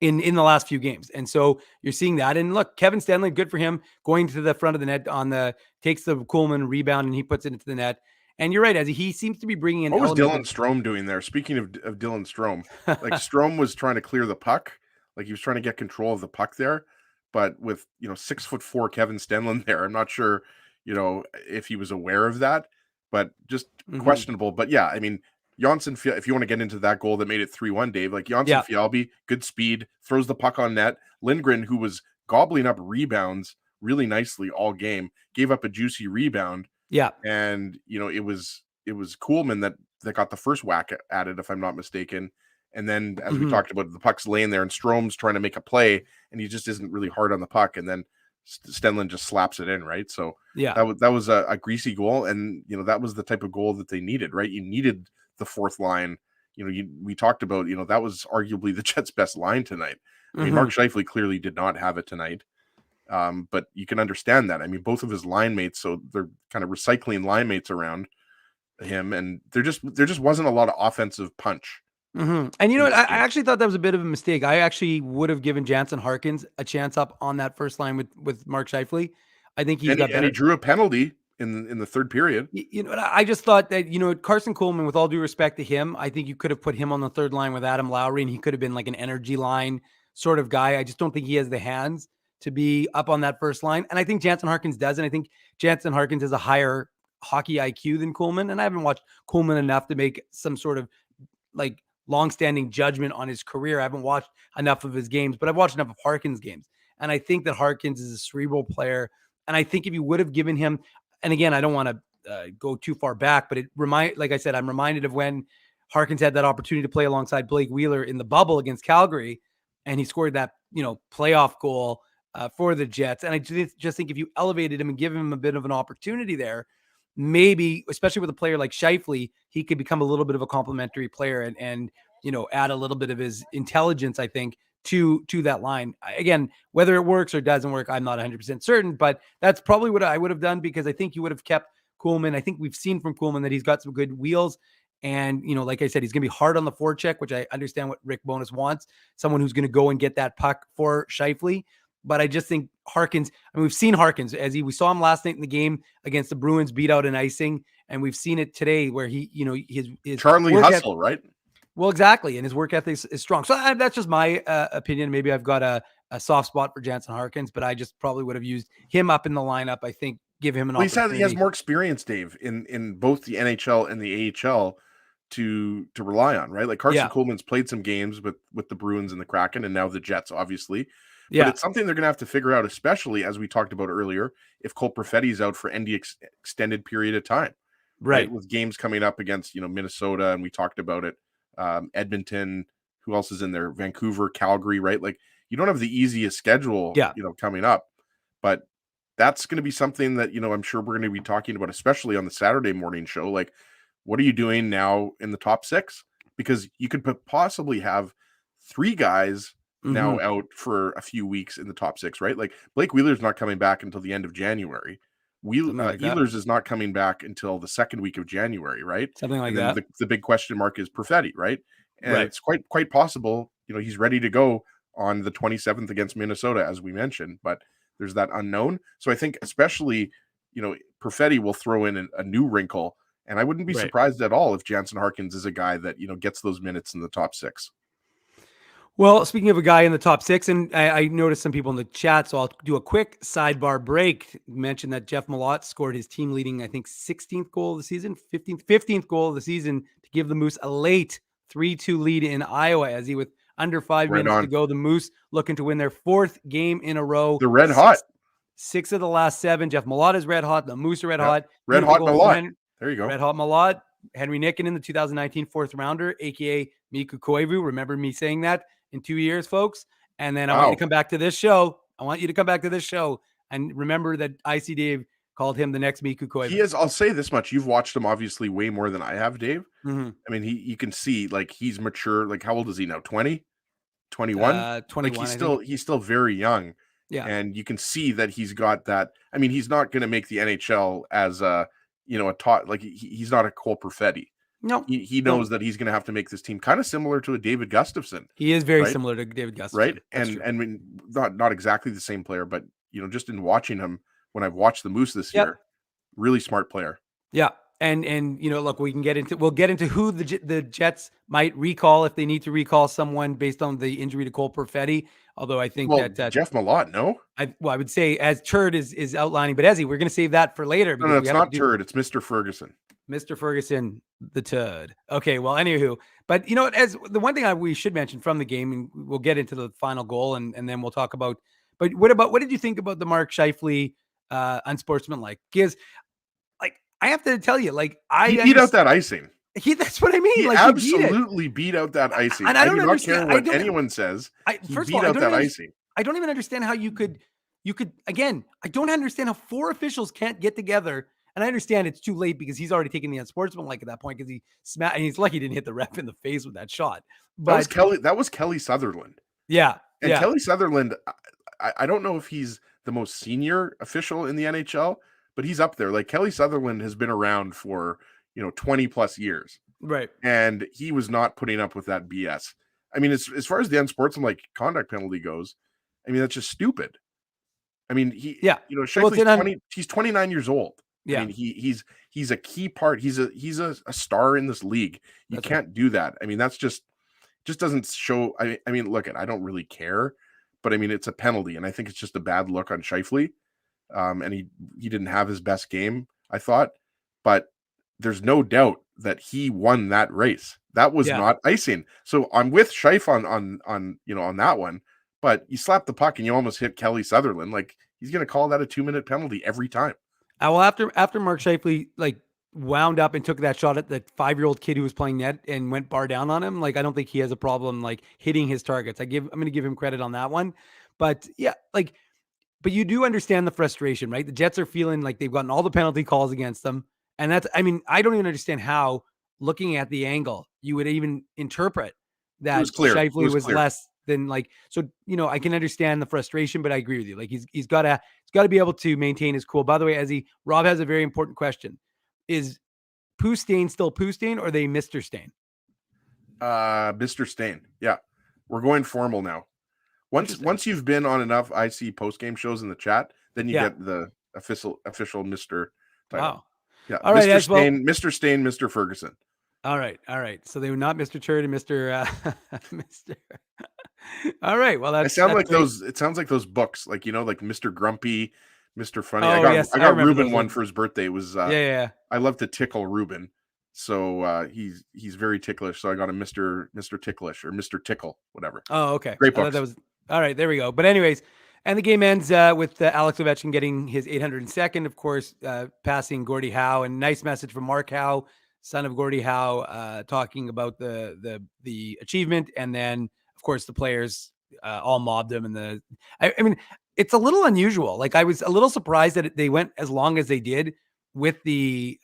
last few games. And so you're seeing that. And look, Kevin Stenlund, good for him, going to the front of the net takes the Kuhlman rebound and he puts it into the net. And you're right, as he seems to be bringing in. What was Dylan Strome doing there? Speaking of Dylan Strome, like Strome was trying to clear the puck. Like he was trying to get control of the puck there, but with 6'4" Kevin Stenlund there, I'm not sure, if he was aware of that, but just questionable. But yeah, I mean, Janssen, if you want to get into that goal that made it 3-1, Dave, like Janssen Fjällby, good speed, throws the puck on net. Lindgren, who was gobbling up rebounds really nicely all game, gave up a juicy rebound. Yeah, and it was Kuhlman that got the first whack at it, if I'm not mistaken. And then, as we talked about, the puck's laying there, and Strome's trying to make a play, and he just isn't really hard on the puck. And then Stenlund just slaps it in, right? So yeah, that was a greasy goal, and that was the type of goal that they needed, right? You needed the fourth line. We talked about, that was arguably the Jets' best line tonight. I mean, Mark Scheifele clearly did not have it tonight, but you can understand that. I mean, both of his line mates, so they're kind of recycling line mates around him, and there just wasn't a lot of offensive punch. And I actually thought that was a bit of a mistake. I actually would have given Jansen Harkins a chance up on that first line with Mark Scheifele. I think he's got better. And he drew a penalty in the third period. I just thought that, Carson Kuhlman, with all due respect to him, I think you could have put him on the third line with Adam Lowry, and he could have been like an energy line sort of guy. I just don't think he has the hands to be up on that first line. And I think Jansen Harkins does. And I think Jansen Harkins has a higher hockey IQ than Kuhlman. And I haven't watched Kuhlman enough to make some sort of like longstanding judgment on his career. I haven't watched enough of his games, but I've watched enough of Harkins games. And I think that Harkins is a cerebral player. And I think if you would have given him, and again, I don't want to go too far back, but like I said, I'm reminded of when Harkins had that opportunity to play alongside Blake Wheeler in the bubble against Calgary, and he scored that, playoff goal for the Jets. And I just think if you elevated him and give him a bit of an opportunity there, maybe, especially with a player like Scheifele, he could become a little bit of a complementary player and add a little bit of his intelligence, I think, to that line. Again, whether it works or doesn't work, I'm not 100% certain, but that's probably what I would have done, because I think you would have kept Kuhlman. I think we've seen from Kuhlman that he's got some good wheels. And, like I said, he's going to be hard on the forecheck, which I understand what Rick Bowness wants, someone who's going to go and get that puck for Scheifele. But I just think Harkins, we've seen Harkins we saw him last night in the game against the Bruins, beat out an icing. And we've seen it today where he, his Charlie Hustle, right? Well, exactly. And his work ethic is strong. So that's just my opinion. Maybe I've got a soft spot for Jansen Harkins, but I just probably would have used him up in the lineup. I think give him an opportunity. He has more experience, Dave, in both the NHL and the AHL to rely on, right? Like Carson Kuhlman's played some games with the Bruins and the Kraken, and now the Jets, obviously. But it's something they're going to have to figure out, especially as we talked about earlier, if Cole Perfetti's out for any extended period of time, right? With games coming up against, Minnesota, and we talked about it, Edmonton, who else is in there? Vancouver, Calgary, right? Like you don't have the easiest schedule, coming up, but that's going to be something that, I'm sure we're going to be talking about, especially on the Saturday morning show. Like, what are you doing now in the top 6? Because you could possibly have 3 guys now out for a few weeks in the top 6, right? Like Blake Wheeler's not coming back until the end of January. Ehlers is not coming back until the second week of January, right? Something like and then that. The big question mark is Perfetti, right? And Right. it's quite possible, he's ready to go on the 27th against Minnesota, as we mentioned, but there's that unknown. So I think especially, Perfetti will throw in a new wrinkle, and I wouldn't be surprised at all if Jansen Harkins is a guy that, gets those minutes in the top 6. Well, speaking of a guy in the top 6, and I noticed some people in the chat, so I'll do a quick sidebar break. Mention that Jeff Malott scored his team leading, I think, 16th goal of the season, 15th goal of the season to give the Moose a late 3-2 lead in Iowa. As with under 5 minutes to go, the Moose looking to win their 4th game in a row. They're red hot. 6 of the last 7. Jeff Malott is red hot. The Moose are red hot. Red hot Malott. There you go. Red hot Malott. Henry Nikken, the 2019 4th rounder, a.k.a. Mikko Koivu. Remember me saying that in 2 years, folks. And then I want you to come back to this show. And remember that IC Dave called him the next Mikko Koivu. He is. I'll say this much. You've watched him obviously way more than I have, Dave. Mm-hmm. I mean, you can see like he's mature. Like, how old is he now? 20? 21? 21. Like he's still very young. Yeah. And you can see that he's got that. I mean, he's not going to make the NHL as a top, like he's not a Cole Perfetti. No, he knows that he's going to have to make this team kind of similar to a David Gustafson. He is very similar to David Gustafson, right? And I mean, not exactly the same player, but just in watching him when I've watched the Moose this year, really smart player. Yeah, and look, we'll get into who the Jets might recall if they need to recall someone based on the injury to Cole Perfetti. Although I think that Jeff Malott, no, I would say as Turd is outlining, but Ezzy, we're going to save that for later. No, it's not Turd, it's Mr. Ferguson. Mr. Ferguson, the Turd. Okay, well, anywho, but as the one thing we should mention from the game, and we'll get into the final goal, and then we'll talk about. But what did you think about the Mark Scheifele unsportsmanlike? Because, like, I have to tell you, like, he beat out that icing. That's what I mean. He like, absolutely beat out that icing. And I don't not care what anyone says. First of all, that icing. I don't even understand how you could. Again, I don't understand how 4 officials can't get together. And I understand it's too late because he's already taken the unsportsmanlike at that point because he smacked, and he's lucky he didn't hit the ref in the face with that shot. But that was Kelly Sutherland. Yeah. And Kelly Sutherland, I don't know if he's the most senior official in the NHL, but he's up there. Like, Kelly Sutherland has been around for 20 plus years. Right. And he was not putting up with that BS. I mean, as far as the unsportsmanlike conduct penalty goes, I mean, that's just stupid. I mean, Scheifele's he's 29 years old. Yeah. I mean, he's a key part. He's a star in this league. You can't do that. I mean, that's just doesn't show. I mean, look, I don't really care, but I mean, it's a penalty, and I think it's just a bad look on Scheifele. And he didn't have his best game, I thought, but there's no doubt that he won that race. That was not icing. So I'm with Scheif on that one, but you slap the puck and you almost hit Kelly Sutherland. Like, he's going to call that a 2-minute penalty every time. Well, after Mark Scheifele wound up and took that shot at the 5-year-old kid who was playing net and went bar down on him, like, I don't think he has a problem hitting his targets. I'm going to give him credit on that one. But yeah, but you do understand the frustration, right? The Jets are feeling like they've gotten all the penalty calls against them. And I don't even understand how, looking at the angle, you would even interpret that Scheifele was less than so, I can understand the frustration, but I agree with you. Like, he's got to be able to maintain his cool. By the way, Rob has a very important question. Is Poo Stain still Poo Stain, or are they Mr. Stain? Mr. Stain. Yeah. We're going formal now. Once you've been on enough IC post-game shows in the chat, then you get the official Mr. title. Wow. Yeah. All Mr. right, Stain, Mr. Stain, Mr. Ferguson. All right. So they were not Mr. Turd and Mr. Mr. All right. Well, it sounds like those books, like Mr. Grumpy, Mr. Funny. Oh, I got Ruben one for his birthday. It was I love to tickle Ruben. So he's very ticklish. So I got a Mr. Ticklish or Mr. Tickle, whatever. Oh, okay. Great books. That was all right. There we go. But anyways, and the game ends with Alex Ovechkin getting his 802nd, of course, passing Gordie Howe, and nice message from Mark Howe, son of Gordie Howe, talking about the achievement, and then of course the players all mobbed him. And I mean, it's a little unusual. Like I was a little surprised that they went as long as they did with the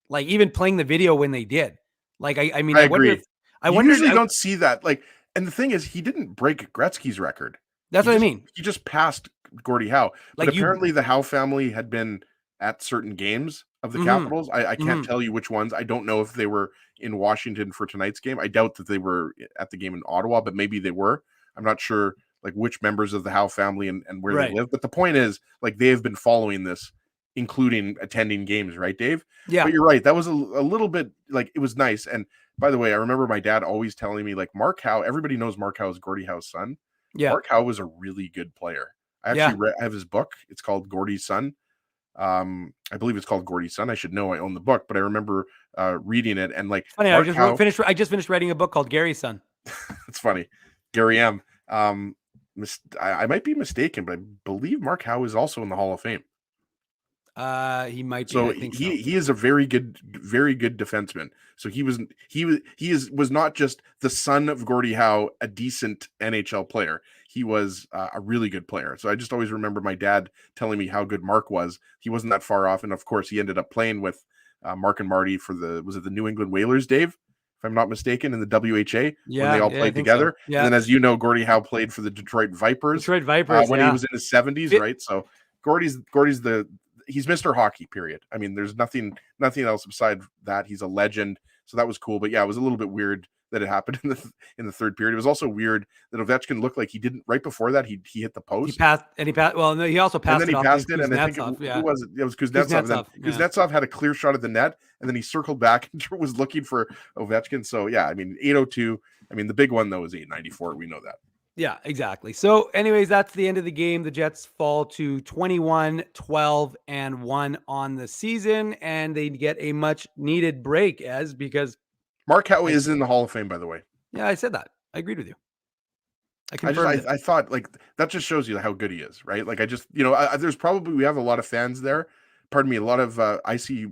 like even playing the video when they did. Like I mean, I I wonder agree. if I You wonder. usually don't see that. Like, and the thing is, he didn't break Gretzky's record. That's what I mean. He just passed Gordie Howe. But Like apparently, the Howe family had been at certain games of the Capitals. I can't tell you which ones. I don't know if they were in Washington for tonight's game. I doubt that they were at the game in Ottawa, but maybe they were. I'm not sure like which members of the Howe family and where they live. But the point is, like, they have been following this, including attending games, right, Dave? Yeah. But you're right. That was a little bit like, it was nice. And by the way, I remember my dad always telling me, like, Mark Howe, everybody knows Mark Howe is Gordie Howe's son. Yeah. Mark Howe was a really good player. I actually I have his book. It's called Gordie's Son. I believe it's called Gordie's Son. I should know. I own the book, but I remember reading it and like. It's funny. I just finished writing a book called Gary's Son. It's funny. Gary M. I might be mistaken, but I believe Mark Howe is also in the Hall of Fame. He might be. So I think he is a very good defenseman. So he was not just the son of Gordie Howe, a decent NHL player. He was a really good player. So I just always remember my dad telling me how good Mark was. He wasn't that far off, and of course he ended up playing with Mark and Marty for the New England Whalers, Dave, if I'm not mistaken, in the WHA when they all played together. So. Yeah. And then, as you know, Gordie Howe played for the Detroit Vipers. When he was in his 70s, right? So Gordie's he's Mr. Hockey, period. I mean, there's nothing else beside that. He's a legend. So that was cool. But yeah, it was a little bit weird that it happened in the third period. It was also weird that Ovechkin looked like he didn't right before that. He hit the post. He passed. Well, no, he also passed. And then he passed it, and I think it was Kuznetsov. Kuznetsov had a clear shot at the net, and then he circled back and was looking for Ovechkin. So yeah, I mean, 802. I mean, the big one though is 894. We know that. Yeah, exactly. So anyways, that's the end of the game. The Jets fall to 21-12-1 on the season, and they get a much needed break because Mark Howe is in the Hall of Fame, by the way. Yeah, I said that. I agreed with you. I thought like that just shows you how good he is, right? Like I just, there's probably, we have a lot of fans there. Pardon me. A lot of I see,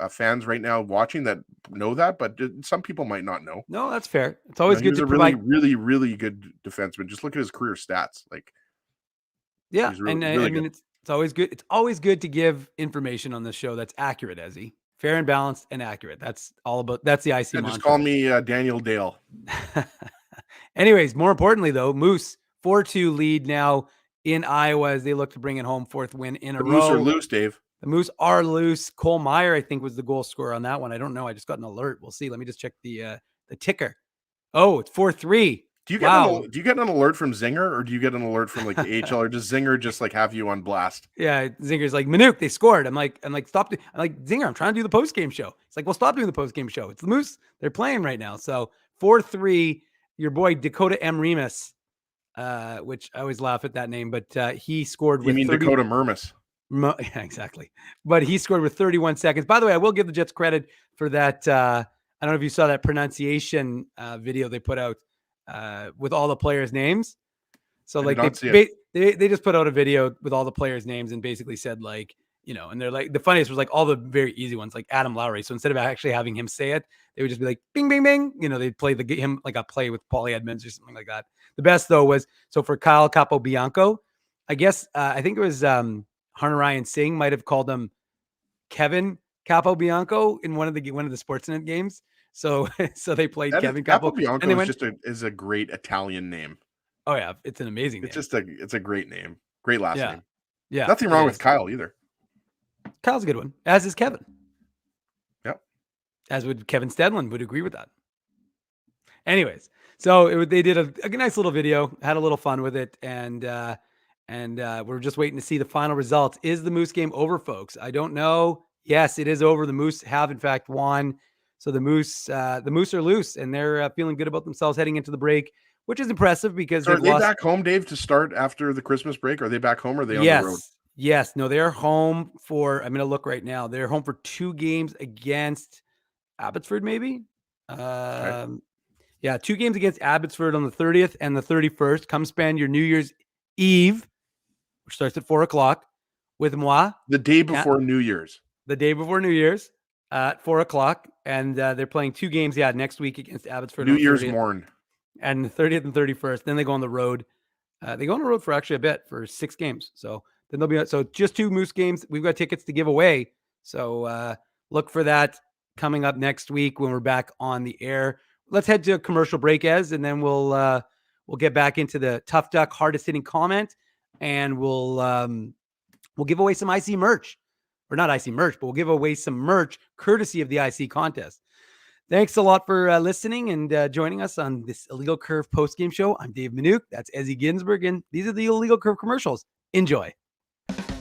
fans right now watching that know that, but some people might not know. No, that's fair. It's always good to provide. Really, really good defenseman. Just look at his career stats. Like, yeah, really, I mean, it's always good. It's always good to give information on the show that's accurate, Ezzy. Fair and balanced and accurate. That's the IC mantra. Just call me Daniel Dale. Anyways, more importantly, though, Moose 4-2 lead now in Iowa as they look to bring it home, fourth win in a row. Moose are loose, Dave. The Moose are loose. Cole Meyer, I think, was the goal scorer on that one. I don't know. I just got an alert. We'll see. Let me just check the ticker. Oh, it's 4-3. Do you get an alert from Zinger, or do you get an alert from like the AHL, or does Zinger just like have you on blast? Yeah, Zinger's like, Manuk, they scored. I'm like, stop. I'm like, Zinger, I'm trying to do the post game show. It's like, well, stop doing the post game show. It's the Moose. They're playing right now. So 4-3. Your boy Dakota M. Remus, which I always laugh at that name, but he scored. You mean 30... Dakota Mermis? Yeah, exactly. But he scored with 31 seconds. By the way, I will give the Jets credit for that. I don't know if you saw that pronunciation video they put out with all the players' names. So like they just put out a video with all the players' names and basically said like, and they're like, the funniest was like all the very easy ones, like Adam Lowry. So instead of actually having him say it, they would just be like, bing, bing, bing. They'd play him like a play with Paulie Edmonds or something like that. The best though was, so for Kyle Capobianco, I guess, I think it was Hunter Ryan Singh might've called him Kevin Capobianco in one of the Sportsnet games. So they played Kevin Capobianco is a great Italian name. Oh yeah. It's an amazing name. It's a great name. Great last name. Yeah. Nothing wrong with Kyle either. Kyle's a good one, as is Kevin. Yep. As would Kevin Stedland, would agree with that. Anyways, so they did a nice little video, had a little fun with it, and we're just waiting to see the final results. Is the Moose game over, folks? I don't know. Yes, it is over. The Moose have in fact won. So the Moose are loose, and they're feeling good about themselves heading into the break, which is impressive because are they back home, Dave, to start after the Christmas break? Are they back home or are they on the road? Yes. No, they're home for, I'm going to look right now. They're home for 2 games against Abbotsford, maybe. Yeah, 2 games against Abbotsford on the 30th and the 31st. Come spend your New Year's Eve, which starts at 4:00 with moi. The day before New Year's. The day before New Year's at 4:00. And they're playing 2 games, next week against Abbotsford. New Year's morn. And the 30th and 31st. Then they go on the road They go on the road for actually a bit for 6 games. So then they'll be so just 2 Moose games. We've got tickets to give away. So look for that coming up next week when we're back on the air. Let's head to a commercial break, Ez, and then we'll get back into the Tough Duck hardest hitting comment, and we'll give away some IC merch, or not IC merch, but we'll give away some merch courtesy of the IC contest. Thanks a lot for listening and joining us on this Illegal Curve post-game show. I'm Dave Minuk. That's Ezzy Ginsburg, and these are the Illegal Curve commercials. Enjoy.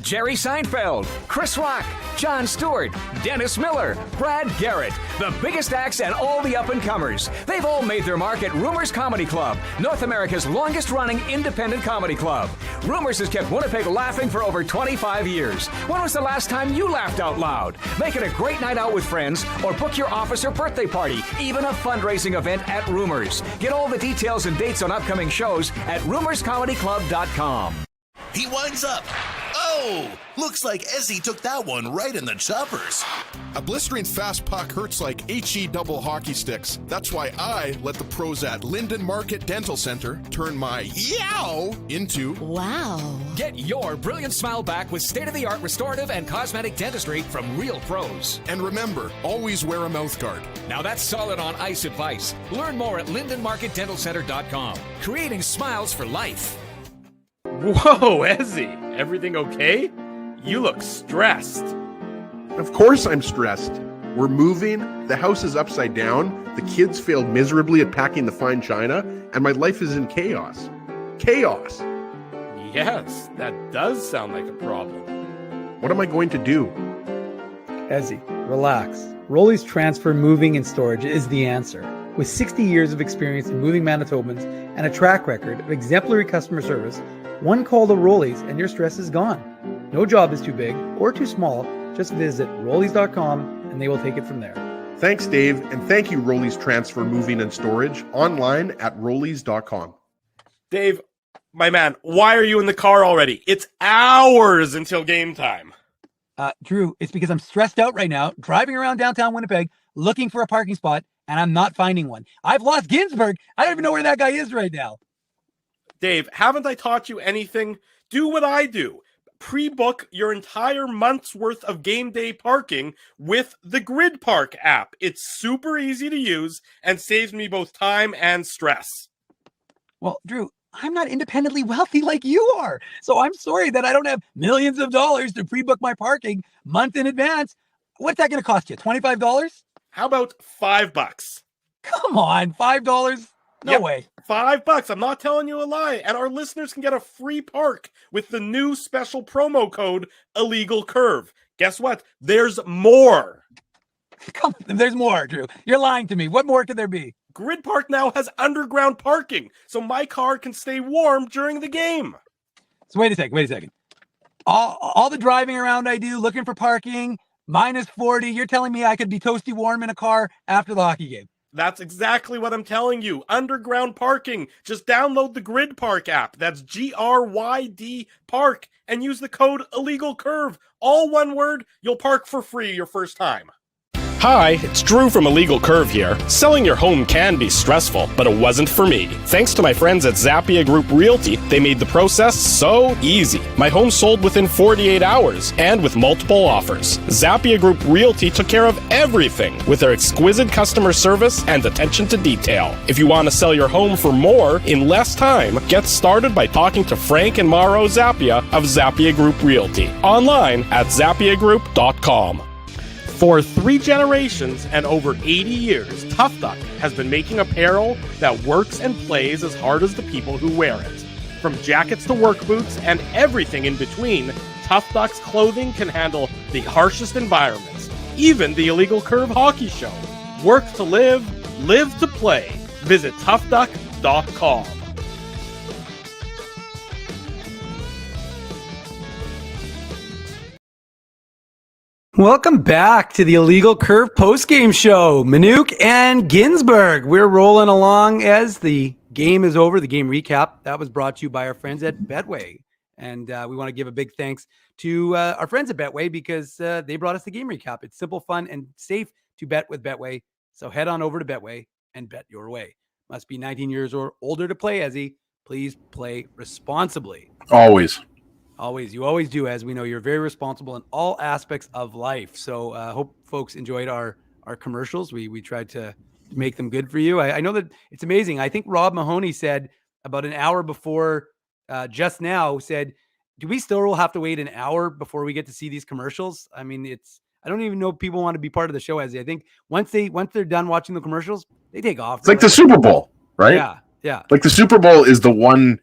Jerry Seinfeld, Chris Rock, Jon Stewart, Dennis Miller, Brad Garrett, the biggest acts and all the up-and-comers. They've all made their mark at Rumors Comedy Club, North America's longest-running independent comedy club. Rumors has kept Winnipeg laughing for over 25 years. When was the last time you laughed out loud? Make it a great night out with friends or book your office or birthday party, even a fundraising event at Rumors. Get all the details and dates on upcoming shows at rumorscomedyclub.com. He winds up. Oh, looks like Ezzy took that one right in the choppers. A blistering fast puck hurts like HE double hockey sticks. That's why I let the pros at Linden Market Dental Center turn my yow into wow. Get your brilliant smile back with state-of-the-art restorative and cosmetic dentistry from real pros. And remember, always wear a mouth guard. Now that's solid on ice advice. Learn more at lindenmarketdentalcenter.com. Creating smiles for life. Whoa, Ezzy, everything okay? You look stressed. Of course I'm stressed. We're moving, the house is upside down, the kids failed miserably at packing the fine china, and my life is in chaos. Chaos! Yes, that does sound like a problem. What am I going to do? Ezzy, relax. Rolly's Transfer Moving and Storage is the answer. With 60 years of experience in moving Manitobans and a track record of exemplary customer service, one call to Rolly's and your stress is gone. No job is too big or too small. Just visit Rollies.com and they will take it from there. Thanks, Dave, and thank you, Rolly's Transfer Moving and Storage, online at Rollies.com. Dave, my man, why are you in the car already? It's hours until game time. Drew, it's because I'm stressed out right now, driving around downtown Winnipeg, looking for a parking spot, and I'm not finding one. I've lost Ginsburg. I don't even know where that guy is right now. Dave, haven't I taught you anything? Do what I do. Pre-book your entire month's worth of game day parking with the Grid Park app. It's super easy to use and saves me both time and stress. Well, Drew, I'm not independently wealthy like you are. So I'm sorry that I don't have millions of dollars to pre-book my parking month in advance. What's that going to cost you? $25? How about $5? Come on, $5? No way. $5. I'm not telling you a lie. And our listeners can get a free park with the new special promo code Illegal Curve. Guess what? There's more. Come on, there's more, Drew. You're lying to me. What more could there be? Grid Park now has underground parking, so my car can stay warm during the game. So wait a second. All the driving around I do, looking for parking, minus 40. You're telling me I could be toasty warm in a car after the hockey game? That's exactly what I'm telling you. Underground parking. Just download the Grid Park app. That's GRYD Park and use the code Illegal Curve. All one word. You'll park for free your first time. Hi, it's Drew from Illegal Curve here. Selling your home can be stressful, but it wasn't for me. Thanks to my friends at Zappia Group Realty, they made the process so easy. My home sold within 48 hours and with multiple offers. Zappia Group Realty took care of everything with their exquisite customer service and attention to detail. If you want to sell your home for more in less time, get started by talking to Frank and Mauro Zappia of Zappia Group Realty. Online at zappiagroup.com. For 3 generations and over 80 years, Tough Duck has been making apparel that works and plays as hard as the people who wear it. From jackets to work boots and everything in between, Tough Duck's clothing can handle the harshest environments, even the Illegal Curve hockey show. Work to live, live to play. Visit toughduck.com. Welcome back to the Illegal Curve postgame show. Minuk and Ginsburg. We're rolling along as the game is over. The game recap that was brought to you by our friends at Betway. And we want to give a big thanks to our friends at Betway because they brought us the game recap. It's simple, fun, and safe to bet with So head on over to Betway and bet your way. Must be 19 years or older to play, Ezzy. please play responsibly. Always. Always. You always do. As we know, you're very responsible in all aspects of life. So hope folks enjoyed our commercials. We tried to make them good for you. I know that it's amazing. I think Rob Mahoney said about an hour before just now said, do we still have to wait an hour before we get to see these commercials? I mean, I don't even know if people want to be part of the show. As I think once they're done watching the commercials, they take off. It's like the Super Bowl, right? Yeah. Like the Super Bowl is the one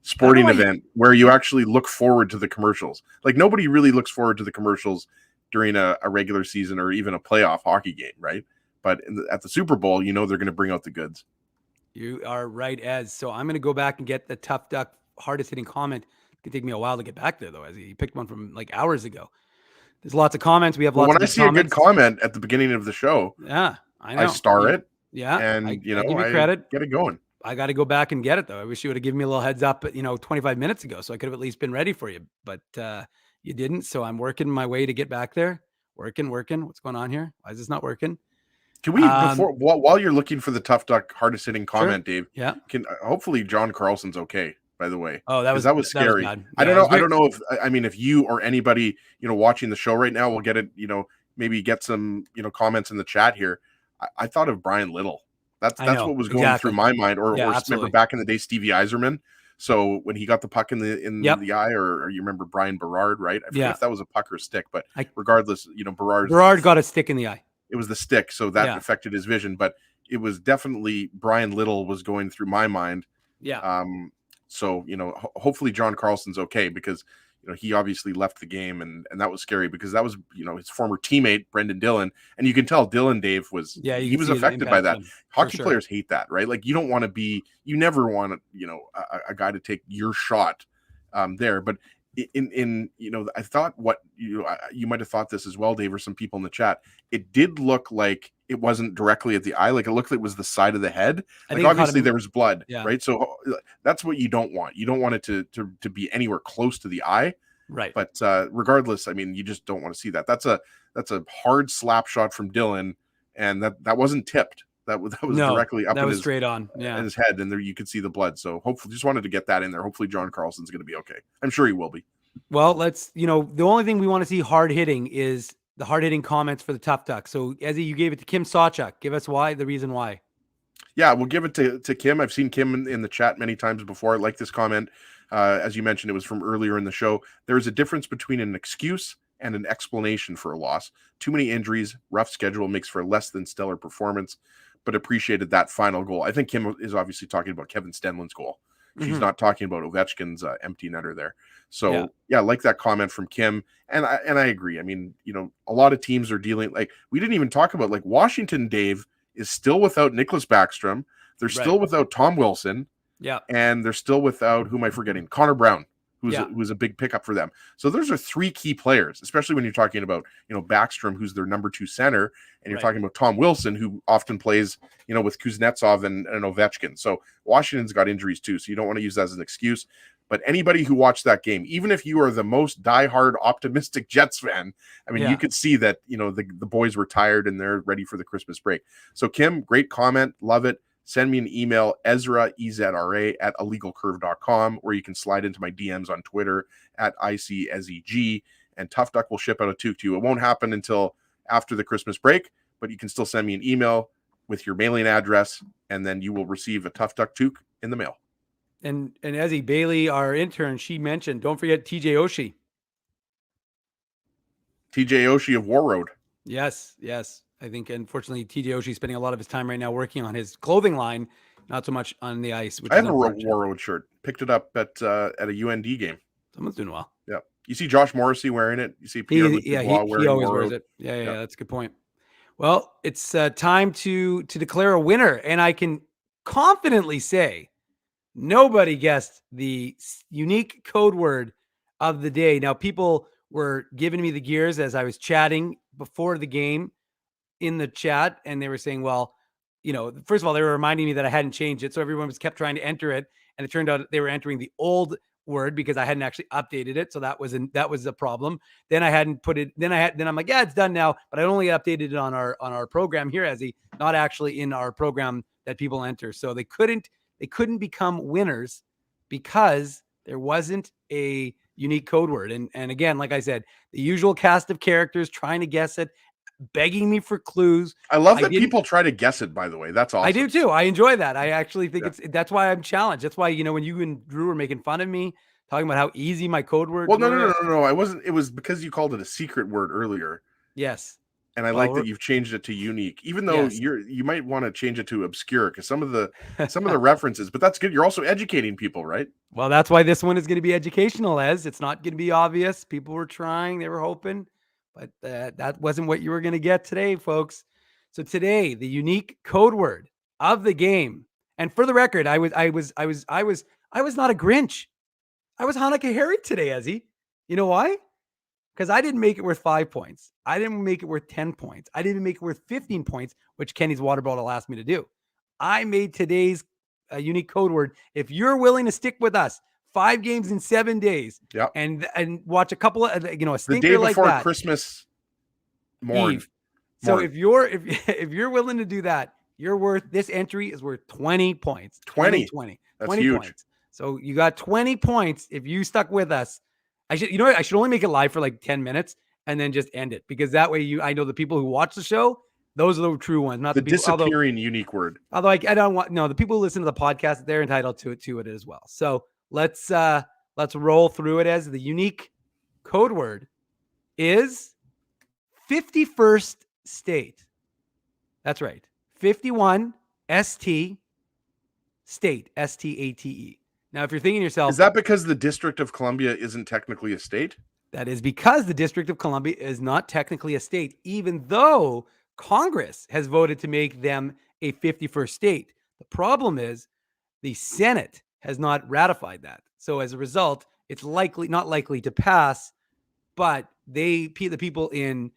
sporting event where you actually look forward to the commercials. Like nobody really looks forward to the commercials during a regular season or even a playoff hockey game, right? But at the Super Bowl, you know they're going to bring out the goods. You are right, Ez. So I'm going to go back and get the Tough Duck hardest hitting comment. It could take me a while to get back there, though, as he picked one from like hours ago. There's lots of comments. We have lots of comments. When I see a good comment at the beginning of the show, I know. I star it. Yeah. And, I give you credit. Get it going. I got to go back and get it, though. I wish you would have given me a little heads up, 25 minutes ago, so I could have at least been ready for you. But you didn't, so I'm working my way to get back there. Working. What's going on here? Why is this not working? Can we, while you're looking for the Tough Duck hardest hitting comment, sure. Dave? Yeah. Hopefully John Carlson's okay. By the way, that was scary. That was I don't know if you or anybody watching the show right now will get it. Maybe get some comments in the chat here. I thought of Brian Little. That's what was going through my mind. Or remember back in the day, Stevie Yzerman. So when he got the puck in the eye, or you remember Brian Berard, right? I forget if that was a puck or a stick, but regardless, Berard got a stick in the eye. It was the stick, so that affected his vision. But it was definitely Brian Little was going through my mind. Yeah. So, hopefully John Carlson's okay, because, he obviously left the game and that was scary because that was, his former teammate, Brendan Dillon. And you can tell Dillon, Dave, he was affected by that. Hockey players hate that, right? Like you never want a guy to take your shot there. But I thought you might have thought this as well, Dave, or some people in the chat. It did look like it wasn't directly at the eye. Like it looked like it was the side of the head. Like obviously there was blood, right? So that's what you don't want. You don't want it to be anywhere close to the eye. Right. But regardless, I mean, you just don't want to see that. That's a hard slap shot from Dillon. And that wasn't tipped. That was directly up in his, straight on. Yeah. In his head. And there you could see the blood. So hopefully just wanted to get that in there. Hopefully John Carlson's going to be okay. I'm sure he will be. Well, let's, the only thing we want to see hard hitting is the hard hitting comments for the Tough Duck. So Ezzy, you gave it to Kim Sawchuk. Give us the reason why. Yeah, we'll give it to Kim. I've seen Kim in the chat many times before. I like this comment. As you mentioned, it was from earlier in the show. There is a difference between an excuse and an explanation for a loss. Too many injuries, rough schedule makes for a less than stellar performance, but appreciated that final goal. I think Kim is obviously talking about Kevin Stenlund's goal. She's not talking about Ovechkin's empty netter there. So yeah, I like that comment from Kim. And I agree. I mean, a lot of teams are dealing, like we didn't even talk about, like Washington, Dave, is still without Nicholas Backstrom. They're still without Tom Wilson. Yeah. And they're still without, who am I forgetting? Connor Brown, who's a big pickup for them. So those are three key players, especially when you're talking about, Backstrom, who's their number 2 center, and you're talking about Tom Wilson, who often plays, with Kuznetsov and Ovechkin. So Washington's got injuries too. So you don't want to use that as an excuse. But anybody who watched that game, even if you are the most diehard optimistic Jets fan, I mean, you could see that, the boys were tired and they're ready for the Christmas break. So Kim, great comment. Love it. Send me an email, Ezra, EZRA, at illegalcurve.com, or you can slide into my DMs on Twitter at ICSEG, and Tough Duck will ship out a toque to you. It won't happen until after the Christmas break, but you can still send me an email with your mailing address, and then you will receive a Tough Duck toque in the mail. And Ezzy Bailey, our intern, she mentioned, don't forget TJ Oshie. TJ Oshie of War Road. Yes. I think, unfortunately, TJ Oshie is spending a lot of his time right now working on his clothing line, not so much on the ice. I have a War Road shirt. Picked it up at a UND game. Someone's doing well. Yeah. You see Josh Morrissey wearing it. You see Pierre he always wears it. Yeah, that's a good point. Well, it's time to declare a winner, and I can confidently say nobody guessed the unique code word of the day. Now, people were giving me the gears as I was chatting before the game in the chat, and they were saying, well, first of all, they were reminding me that I hadn't changed it. So everyone was kept trying to enter it. And it turned out they were entering the old word because I hadn't actually updated it. So that was a problem. Then I hadn't put it, then I'm like, yeah, it's done now, but I only updated it on our program here, as not actually in our program that people enter. So they couldn't become winners because there wasn't a unique code word. And again, like I said, the usual cast of characters trying to guess it, begging me for clues. I love that people try to guess it, by the way. That's awesome. I do too. I enjoy that. I actually think that's why I'm challenged. That's why, when you and Drew were making fun of me, talking about how easy my code words were. No. I wasn't. It was because you called it a secret word earlier. Yes. And I like that you've changed it to unique, even though you might want to change it to obscure because some of the references, but that's good. You're also educating people, right? Well, that's why this one is going to be educational, it's not going to be obvious. People were trying, they were hoping, but that wasn't what you were going to get today, folks. So today, the unique code word of the game. And for the record, I was not a Grinch. I was Hanukkah Harry today, Ezzy. You know why? Because I didn't make it worth 5 points. I didn't make it worth 10 points. I didn't make it worth 15 points, which Kenny's water bottle asked me to do. I made today's unique code word. If you're willing to stick with us, 5 games in 7 days, and watch a couple of a stinker like that, the day before Christmas morning. So if you're willing to do that, this entry is worth 20 points. 20. That's 20 huge. Points. So you got 20 points if you stuck with us. I should only make it live for like 10 minutes and then just end it, because that way I know the people who watch the show, those are the true ones, not the people, disappearing unique word. Although I don't want, the people who listen to the podcast, they're entitled to it as well. So let's roll through it. As the unique code word is 51st state. That's right. 51 ST state, STATE. Now, if you're thinking to yourself, is that because the District of Columbia isn't technically a state? That is because the District of Columbia is not technically a state, even though Congress has voted to make them a 51st state. The problem is the Senate has not ratified that. So as a result, it's not likely to pass, but the people in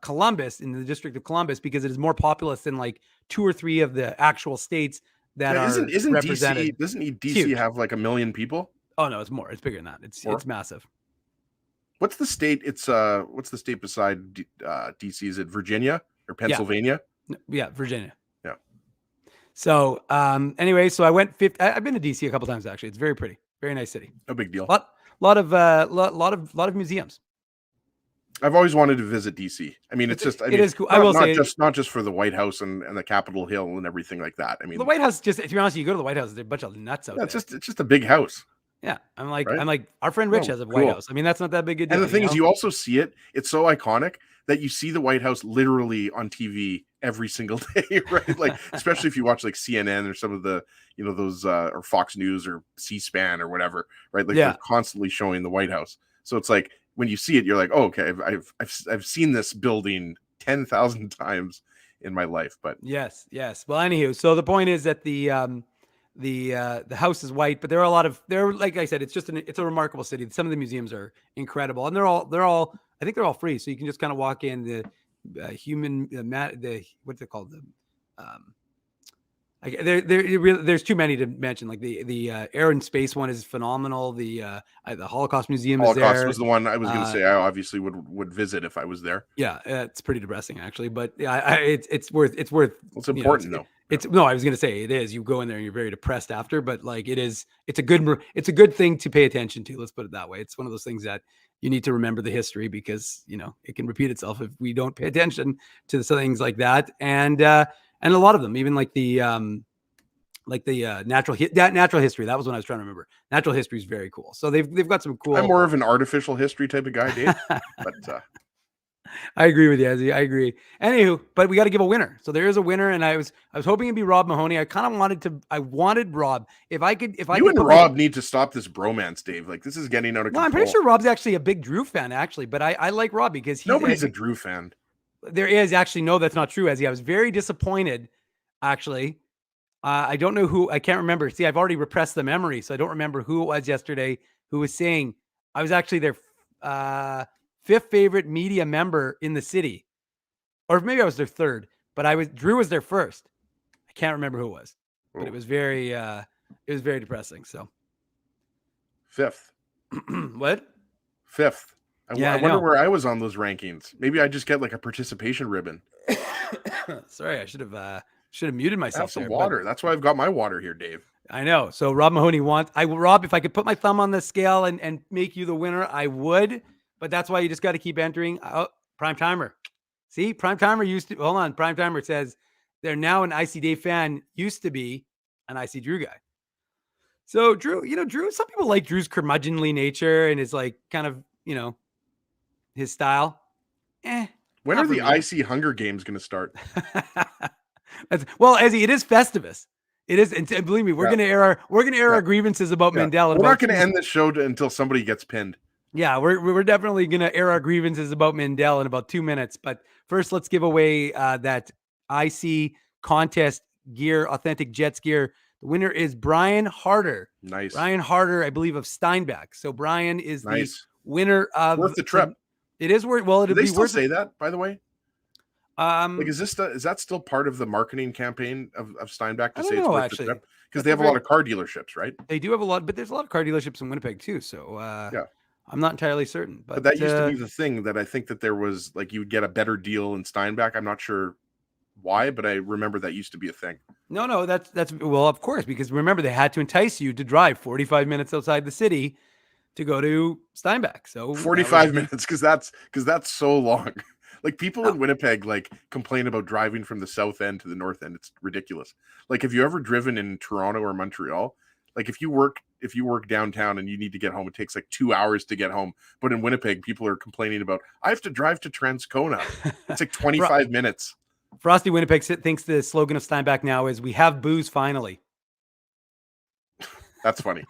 Columbus, in the District of Columbus, because it is more populous than like 2 or 3 of the actual states that isn't represented. Doesn't DC have like 1 million people? Oh no, it's more. It's bigger than that. It's massive. What's the state? What's the state beside DC? Is it Virginia or Pennsylvania? Yeah, Virginia. Yeah. So anyway, so I went. I've been to DC a couple times actually. It's very pretty, very nice city. No big deal. Lot of museums. I've always wanted to visit DC. I mean, it is cool. I will say, not just for the White House and the Capitol Hill and everything like that. I mean, the White House, to be honest, you go to the White House, there's a bunch of nuts out there. It's just a big house. Yeah, I'm like our friend Rich has a White House. I mean, that's not that big a deal. And the thing is, you also see it. It's so iconic that you see the White House literally on TV every single day, right? Like, especially if you watch like CNN or some of the, those or Fox News or C-SPAN or whatever, right? Like they're constantly showing the White House. So it's like when you see it, you're like, oh, okay, I've seen this building 10,000 times in my life. But yes. Well, anywho, so the point is that the house is white, but there are like I said, it's a remarkable city. Some of the museums are incredible, and they're all I think they're all free, so you can just kind of walk in. What's it called? There's too many to mention. Like the Air and Space one is phenomenal. The Holocaust Museum is there. Holocaust was the one I was going to say. I obviously would visit if I was there. Yeah, it's pretty depressing actually, but yeah, it's worth. It's important though. I was going to say it is. You go in there and you're very depressed after, but like it's a good thing to pay attention to. Let's put it that way. It's one of those things that you need to remember the history, because it can repeat itself if we don't pay attention to things like that. And a lot of them, even like the natural history. That was what I was trying to remember. Natural history is very cool. So they've got some cool. I'm more of an artificial history type of guy, Dave. But I agree with you, Ezzy. I agree. Anywho, but we got to give a winner. So there is a winner, and I was hoping it'd be Rob Mahoney. I wanted Rob. If I could, you and Rob need to stop this bromance, Dave. Like, this is getting out of control. Well, I'm pretty sure Rob's actually a big Drew fan, actually. But I like Rob because nobody's a Drew fan. There is actually no, that's not true, Ezzy. I was very disappointed, actually. I don't know who. I can't remember. See, I've already repressed the memory, so I don't remember who it was yesterday who was saying I was actually their 5th favorite media member in the city, or maybe I was their 3rd. But Drew was their 1st. I can't remember who it was, but it was very depressing. So 5th. What? 5th. I wonder where I was on those rankings. Maybe I just get like a participation ribbon. Sorry, I should have muted myself. Have some water. That's why I've got my water here, Dave. I know. So Rob Mahoney Rob, if I could put my thumb on the scale and make you the winner, I would. But that's why you just got to keep entering. Oh, Prime Timer. See, Prime Timer hold on. Prime Timer says they're now an IC Dave fan, used to be an IC Drew guy. So Drew, some people like Drew's curmudgeonly nature and his like kind of, his style. When are the IC Hunger Games going to start? Well, Ezzy, it is Festivus. It is, and believe me, we're going to air our grievances about Mandel. We're not going to end this show until somebody gets pinned. Yeah, we're definitely going to air our grievances about Mandel in about 2 minutes. But first, let's give away that IC contest gear, authentic Jets gear. The winner is Brian Harder. Nice. Brian Harder, I believe, of Steinbach. So Brian is the winner of worth the trip. It is worth. Well, it'll Do they be still worth say that, by the way? Like, is that still part of the marketing campaign of Steinbach to say it's worth the trip? Because they have a lot of car dealerships, right? They do have a lot, but there's a lot of car dealerships in Winnipeg too. So yeah, I'm not entirely certain. But that used to be the thing, that I think that there was like you would get a better deal in Steinbach. I'm not sure why, but I remember that used to be a thing. No, that's well, of course, because remember they had to entice you to drive 45 minutes outside the city to go to Steinbach. So 45 minutes, because that's so long. Like people in Winnipeg like complain about driving from the south end to the north end. It's ridiculous. Like, have you ever driven in Toronto or Montreal? Like if you work downtown and you need to get home, it takes like 2 hours to get home. But in Winnipeg, people are complaining about, I have to drive to Transcona. It's like 25 minutes. Frosty Winnipeg thinks the slogan of Steinbach now is, we have booze finally. That's funny.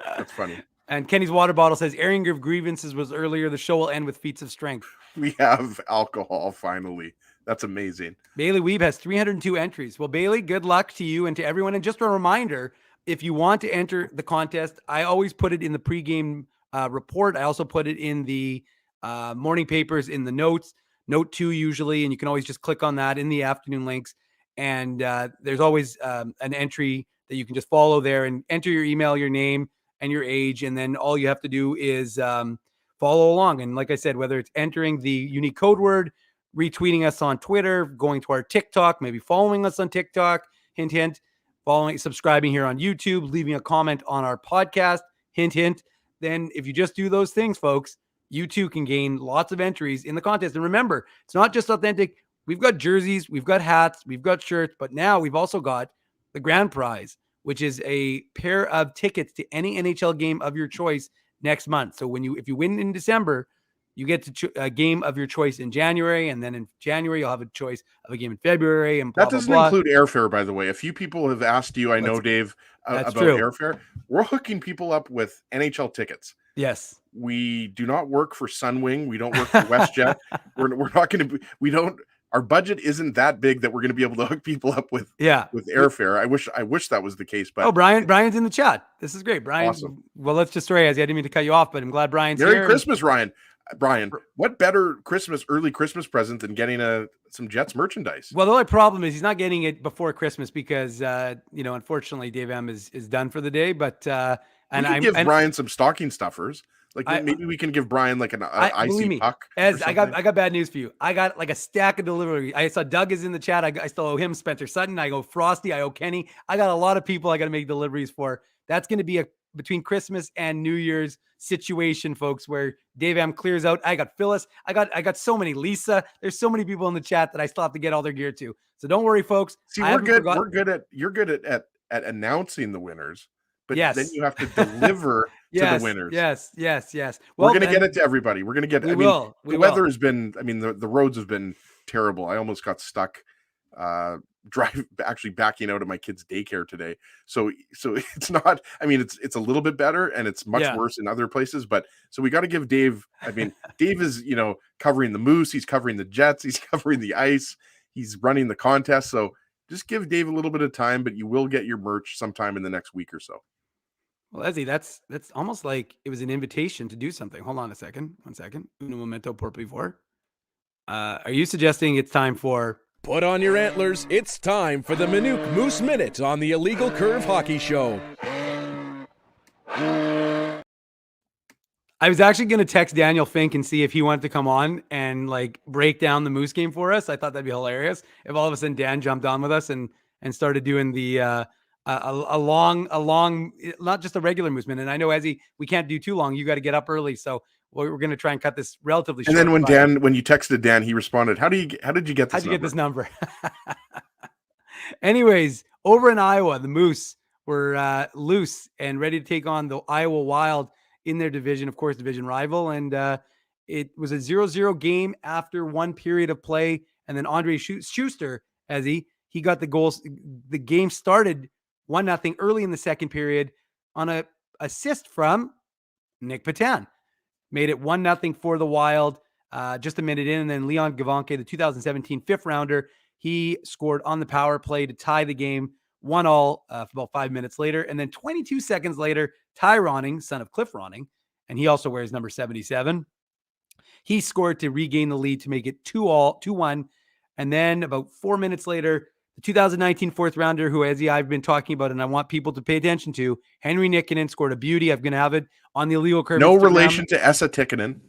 That's funny. And Kenny's water bottle says, airing of grievances was earlier. The show will end with feats of strength. We have alcohol finally. That's amazing. Bailey Weeb has 302 entries. Well, Bailey, good luck to you and to everyone. And just a reminder, if you want to enter the contest, I always put it in the pregame report. I also put it in the morning papers in the notes, note 2 usually, and you can always just click on that in the afternoon links. And there's always an entry that you can just follow there and enter your email, your name, and your age. And then all you have to do is follow along. And like I said, whether it's entering the unique code word, retweeting us on Twitter, going to our TikTok, maybe following us on TikTok, hint, hint, subscribing here on YouTube, leaving a comment on our podcast, hint, hint. Then if you just do those things, folks, you too can gain lots of entries in the contest. And remember, it's not just authentic. We've got jerseys, we've got hats, we've got shirts, but now we've also got the grand prize, which is a pair of tickets to any NHL game of your choice next month. So if you win in December, you get to a game of your choice in January, and then in January you'll have a choice of a game in February. And that doesn't include airfare, by the way. A few people have asked you, I know, Dave, about airfare. We're hooking people up with NHL tickets. Yes, we do not work for Sunwing. We don't work for WestJet. We're not going to. We don't. Our budget isn't that big that we're going to be able to hook people up with airfare. I wish that was the case. But Brian's in the chat. This is great, Brian. Awesome. Well, let's just I didn't mean to cut you off, but I'm glad Brian's here. Merry Christmas, Ryan. Brian, what better early Christmas present than getting some Jets merchandise? Well, the only problem is he's not getting it before Christmas because unfortunately Dave M is done for the day. But and give Brian some stocking stuffers. Like maybe we can give Brian like an icy puck. I got bad news for you. I got like a stack of delivery. I saw Doug is in the chat. I still owe him Spencer Sutton. I owe Frosty. I owe Kenny. I got a lot of people I got to make deliveries for. That's going to be a between Christmas and New Year's situation, folks, where Dave M clears out. I got Phyllis. I got so many. Lisa. There's so many people in the chat that I still have to get all their gear to. So don't worry, folks. See, you're good at announcing the winners. But then you have to deliver to the winners. Yes. Well, we're going to get it to everybody. We're going to get it. The weather has been, the roads have been terrible. I almost got stuck actually backing out of my kids' daycare today. So it's not, it's a little bit better and it's much worse in other places. But so we got to give Dave, Dave is, covering the Moose. He's covering the Jets. He's covering the ice. He's running the contest. So just give Dave a little bit of time, but you will get your merch sometime in the next week or so. Well, Ezzy, that's almost like it was an invitation to do something. Hold on a second. 1 second. Uno momento por favor. Are you suggesting it's time for... Put on your antlers. It's time for the Minuk Moose Minute on the Illegal Curve Hockey Show. I was actually going to text Daniel Fink and see if he wanted to come on and like break down the Moose game for us. I thought that'd be hilarious if all of a sudden Dan jumped on with us and started doing the a long, not just a regular Moose Minute. And I know, Ezzy, we can't do too long. You got to get up early, so we're going to try and cut this relatively short. And then when you texted Dan, he responded, "How did you get this number?" Anyways, over in Iowa, the Moose were loose and ready to take on the Iowa Wild in their division, of course, division rival. And it was a 0-0 game after one period of play. And then Andre Schuster, as he got the goals. The game started 1-0 early in the second period on a assist from Nick Patan. Made it 1-0 for the Wild just a minute in. And then Leon Gavanke, the 2017 fifth rounder, he scored on the power play to tie the game 1-1 about 5 minutes later. And then 22 seconds later, Ty Ronning, son of Cliff Ronning, and he also wears number 77, he scored to regain the lead to make it 2-1. And then about 4 minutes later, the 2019 fourth rounder, who, as I've been talking about, and I want people to pay attention to, Henry Nikkanen, scored a beauty. I'm going to have it on the Illegal Curve. No Instagram. Relation to Esa Tikkanen.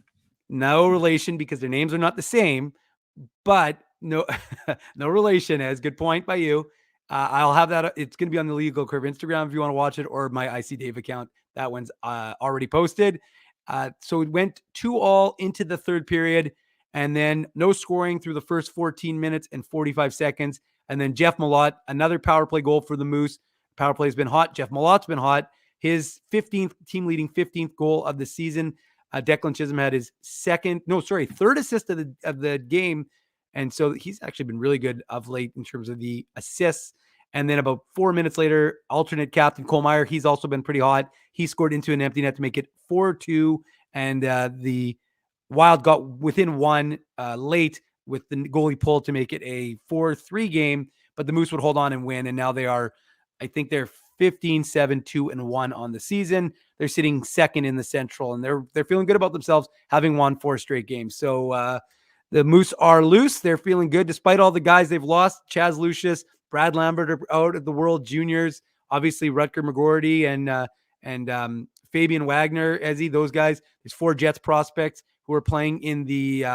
No relation, because their names are not the same, but no relation. As good point by you. I'll have that. It's going to be on the Illegal Curve Instagram if you want to watch it, or my IC Dave account. That one's already posted. So it went 2-2 into the third period, and then no scoring through the first 14 minutes and 45 seconds. And then Jeff Malott, another power play goal for the Moose. Power play has been hot. Jeff Malott's been hot. His team-leading 15th goal of the season. Declan Chisholm had his third assist of the game. And so he's actually been really good of late in terms of the assists. And then about 4 minutes later, alternate captain Cole Meyer, he's also been pretty hot. He scored into an empty net to make it 4-2. And the Wild got within one late with the goalie pull to make it a 4-3 game. But the Moose would hold on and win. And now they're 15-7-2-1 on the season. They're sitting second in the Central, and they're feeling good about themselves, having won 4 straight games. So the Moose are loose. They're feeling good despite all the guys they've lost. Chaz Lucius, Brad Lambert are out at the World Juniors. Obviously, Rutger McGorty and Fabian Wagner, Ezzy, those guys. There's 4 Jets prospects who are playing in the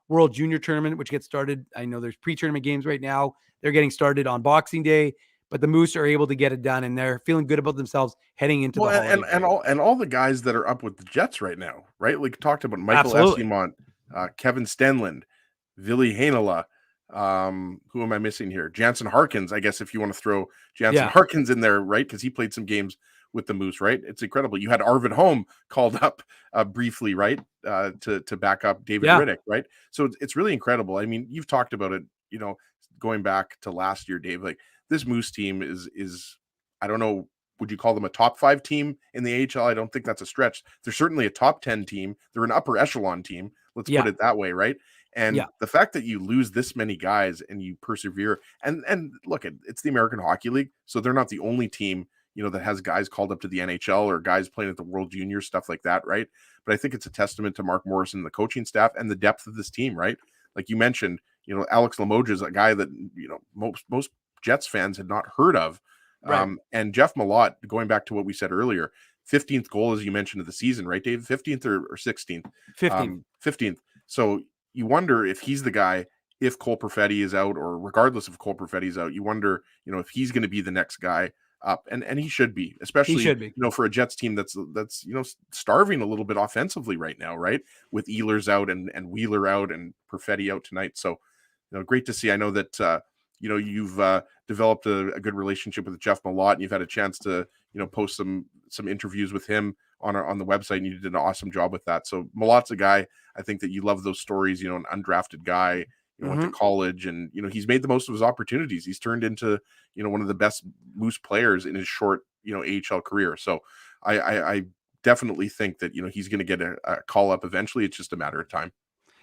World Junior Tournament, which gets started. I know there's pre-tournament games right now. They're getting started on Boxing Day, but the Moose are able to get it done, and they're feeling good about themselves heading into the holiday. and all the guys that are up with the Jets right now, right? Like talked about Michael Esimont, Kevin Stenlund, Ville Heinola. Who am I missing here? Jansen Harkins, I guess, if you want to throw Jansen Harkins in there, right? Because he played some games with the Moose, right? It's incredible. You had Arvid Holm called up briefly, right? To back up David Riddick, right? So it's really incredible. I mean, you've talked about it, going back to last year, Dave. Like, this Moose team is I don't know, would you call them a top 5 team in the AHL? I don't think that's a stretch. They're certainly a top 10 team. They're an upper echelon team. Let's put it that way, right? And the fact that you lose this many guys and you persevere, and look, it's the American Hockey League, so they're not the only team, that has guys called up to the NHL or guys playing at the World Junior, stuff like that, right? But I think it's a testament to Mark Morrison and the coaching staff and the depth of this team, right? Like you mentioned, Alex Limoges is a guy that, most Jets fans had not heard of. Right. And Jeff Malott, going back to what we said earlier, 15th goal, as you mentioned, of the season, right, Dave? 15th or 16th? 15th. So you wonder if he's the guy, if Cole Perfetti is out, or regardless if Cole Perfetti is out, you wonder, if he's going to be the next guy up. And he should be, especially, for a Jets team that's starving a little bit offensively right now, right? With Ehlers out and Wheeler out and Perfetti out tonight. So, great to see. I know that, you've developed a good relationship with Jeff Malott, and you've had a chance to, post some interviews with him on the website, and you did an awesome job with that. So Malott's a guy, I think, that you love those stories, an undrafted guy, went to college, and, he's made the most of his opportunities. He's turned into, one of the best Moose players in his short, AHL career. So I definitely think that, he's going to get a call up eventually. It's just a matter of time.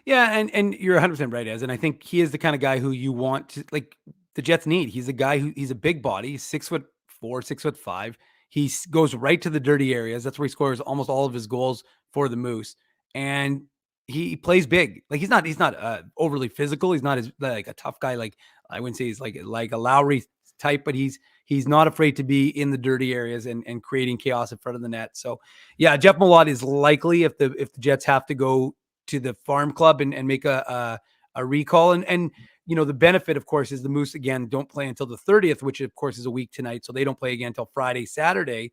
Yeah. And you're 100% right, Ez. And I think he is the kind of guy who you want to, like, the Jets need. He's a guy he's a big body, 6'4", 6'5". He goes right to the dirty areas. That's where he scores almost all of his goals for the Moose. And he plays big. Like, he's not overly physical. He's not like a tough guy. Like, I wouldn't say he's like a Lowry type, but he's not afraid to be in the dirty areas and creating chaos in front of the net. So yeah, Jeff Malott is likely, if the Jets have to go to the farm club and make a recall. And the benefit, of course, is the Moose again don't play until the 30th, which of course is a week tonight. So they don't play again until Friday, Saturday.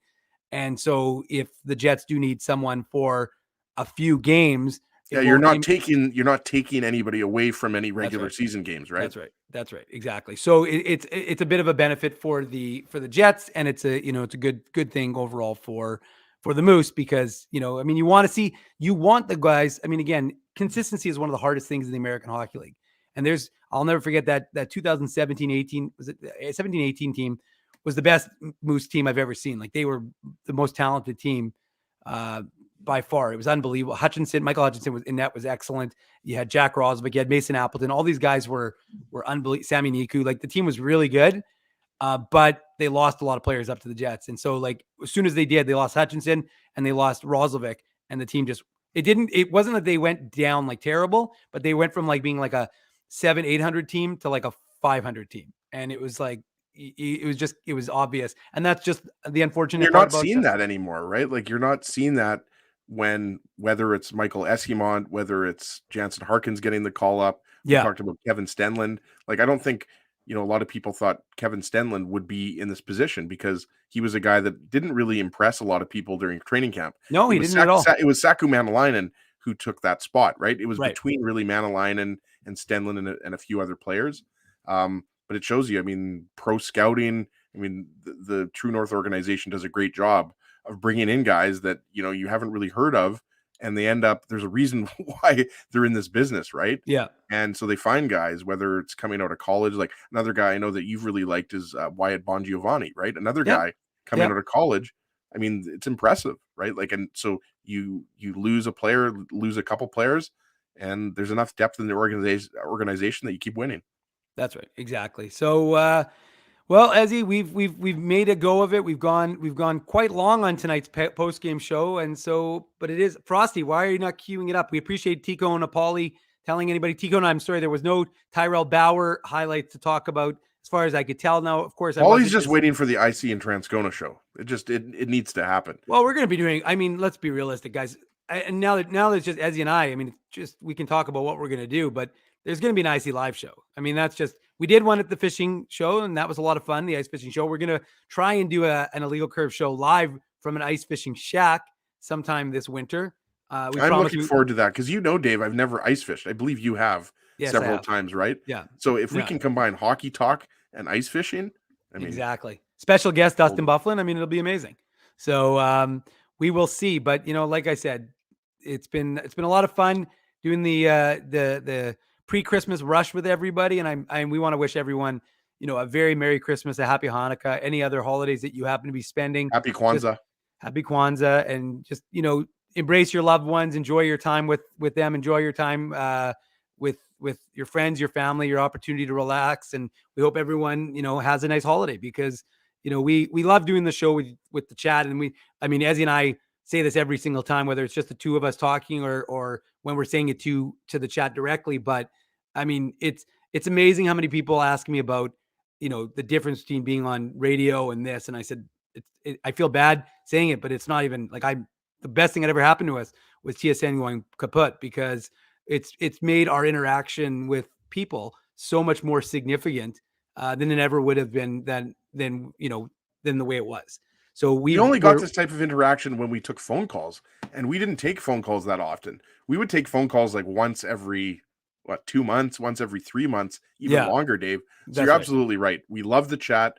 And so if the Jets do need someone for a few games, yeah, you're not taking anybody away from any regular season games, right? That's right. Exactly. So it's a bit of a benefit for the Jets, and it's a good thing overall for the Moose, because you want the guys. I mean, again, consistency is one of the hardest things in the American Hockey League. And I'll never forget that 2017-18 was it 17-18 team was the best Moose team I've ever seen. Like, they were the most talented team by far. It was unbelievable. Michael Hutchinson was excellent. You had Jack Roslovic, you had Mason Appleton. All these guys were unbelievable. Sammy Niku, like, the team was really good, but they lost a lot of players up to the Jets. And so, like, as soon as they did, they lost Hutchinson and they lost Roslovic, and the team just it wasn't that they went down like terrible, but they went from like being like a 700-800 team to like a 500 team, and it was like it was obvious. And that's just the unfortunate you're part not seeing that anymore, right? Like, you're not seeing that whether it's Michael Esimont, whether it's Jansen Harkins getting the call up. We talked about Kevin Stenlund. Like, I don't think a lot of people thought Kevin Stenlund would be in this position, because he was a guy that didn't really impress a lot of people during training camp. No, he didn't at all. It was Saku Manalainen who took that spot, right? It was between really Manalainen and Stenlund and a few other players. But it shows you, I mean, pro scouting, I mean, the True North organization does a great job of bringing in guys that, you haven't really heard of, and they end up, there's a reason why they're in this business, right? Yeah. And so they find guys, whether it's coming out of college, like another guy I know that you've really liked is Wyatt Bongiovanni, right? Another guy coming out of college. I mean, it's impressive, right? Like, and so you lose a player, lose a couple players, and there's enough depth in the organization that you keep winning. That's right. Exactly. So, well, Ezzy, we've made a go of it. We've gone quite long on tonight's post game show, and so, but it is Frosty. Why are you not queuing it up? We appreciate Tico and Apolli telling anybody. Tico and I'm sorry, there was no Tyrell Bauer highlights to talk about, as far as I could tell. Now, of course, Paulie's just waiting for the IC and Transcona show. It needs to happen. Well, we're going to be doing. I mean, let's be realistic, guys. And now that it's just Ezzy and I mean, we can talk about what we're going to do, but there's going to be an IC live show. I mean, we did one at the fishing show, and that was a lot of fun, the ice fishing show. We're going to try and do an Illegal Curve show live from an ice fishing shack sometime this winter. I'm looking forward to that, because Dave, I've never ice fished. I believe you have several times, right? Yeah. So if we can combine hockey talk and ice fishing, I mean, exactly. Special guest Dustin Bufflin. I mean, it'll be amazing. So we will see. But like I said, it's been a lot of fun doing the pre-Christmas rush with everybody, and we want to wish everyone a very Merry Christmas, a Happy Hanukkah, any other holidays that you happen to be spending. Happy Kwanzaa. Happy Kwanzaa, and just embrace your loved ones, enjoy your time with them, enjoy your time with your friends, your family, your opportunity to relax, and we hope everyone has a nice holiday, because we love doing the show with the chat, and Ezzy and I say this every single time, whether it's just the two of us talking or when we're saying it to the chat directly. But I mean, it's amazing how many people ask me about, the difference between being on radio and this. And I said, I feel bad saying it, but it's not even like the best thing that ever happened to us was TSN going kaput, because it's made our interaction with people so much more significant than it ever would have been than the way it was. So we only got this type of interaction when we took phone calls, and we didn't take phone calls that often. We would take phone calls like once every 2 months, once every 3 months, even longer, Dave. So you're absolutely right. We love the chat.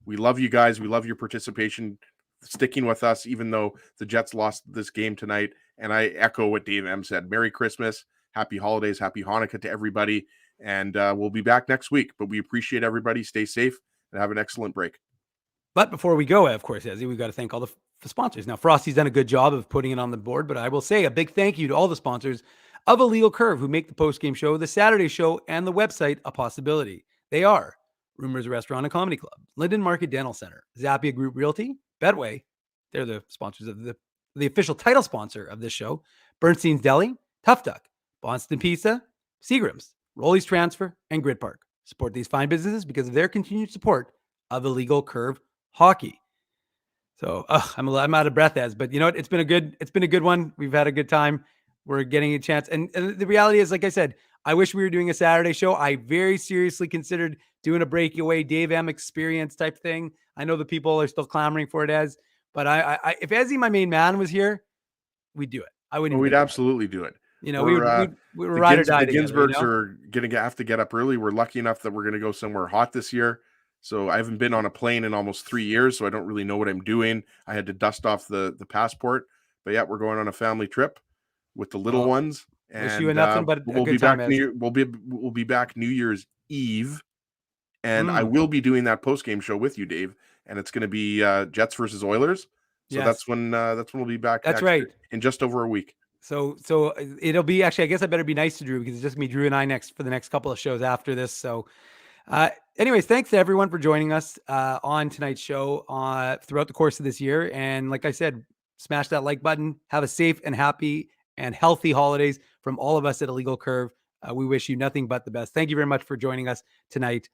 We love you guys. We love your participation, sticking with us, even though the Jets lost this game tonight. And I echo what Dave M said. Merry Christmas, happy holidays, happy Hanukkah to everybody. And we'll be back next week, but we appreciate everybody. Stay safe and have an excellent break. But before we go, of course, Ezzy, we've got to thank all the sponsors. Now, Frosty's done a good job of putting it on the board, but I will say a big thank you to all the sponsors of Illegal Curve who make the post-game show, the Saturday show, and the website a possibility. They are Rumors Restaurant and Comedy Club, Linden Market Dental Center, Zappia Group Realty, Betway. They're the sponsors of the official title sponsor of this show, Bernstein's Deli, Tough Duck, Boston Pizza, Seagram's, Rolly's Transfer, and Grid Park. Support these fine businesses because of their continued support of Illegal Curve Hockey. So I'm out of breath, but you know what? It's been a good one. We've had a good time. We're getting a chance. And the reality is, like I said, I wish we were doing a Saturday show. I very seriously considered doing a breakaway Dave M experience type thing. I know the people are still clamoring for it as, but I if Ezzy, my main man, was here, we'd do it. I wouldn't. We'd absolutely do it. You know, we were ride or die the together, Ginsbergs are going to have to get up early. We're lucky enough that we're going to go somewhere hot this year. So I haven't been on a plane in almost 3 years, so I don't really know what I'm doing. I had to dust off the passport, but yeah, we're going on a family trip with the little ones. Wish And you nothing but a we'll good be time, back. We'll be back New Year's Eve, and I Mm. will be doing that post game show with you, Dave. And it's going to be Jets versus Oilers. So Yes. that's when we'll be back. That's next right. year, in just over a week. So it'll be actually, I guess I better be nice to Drew because it's just gonna be Drew and I next for the next couple of shows after this. So anyways, thanks to everyone for joining us on tonight's show throughout the course of this year. And like I said, smash that like button. Have a safe and happy and healthy holidays from all of us at Illegal Curve. We wish you nothing but the best. Thank you very much for joining us tonight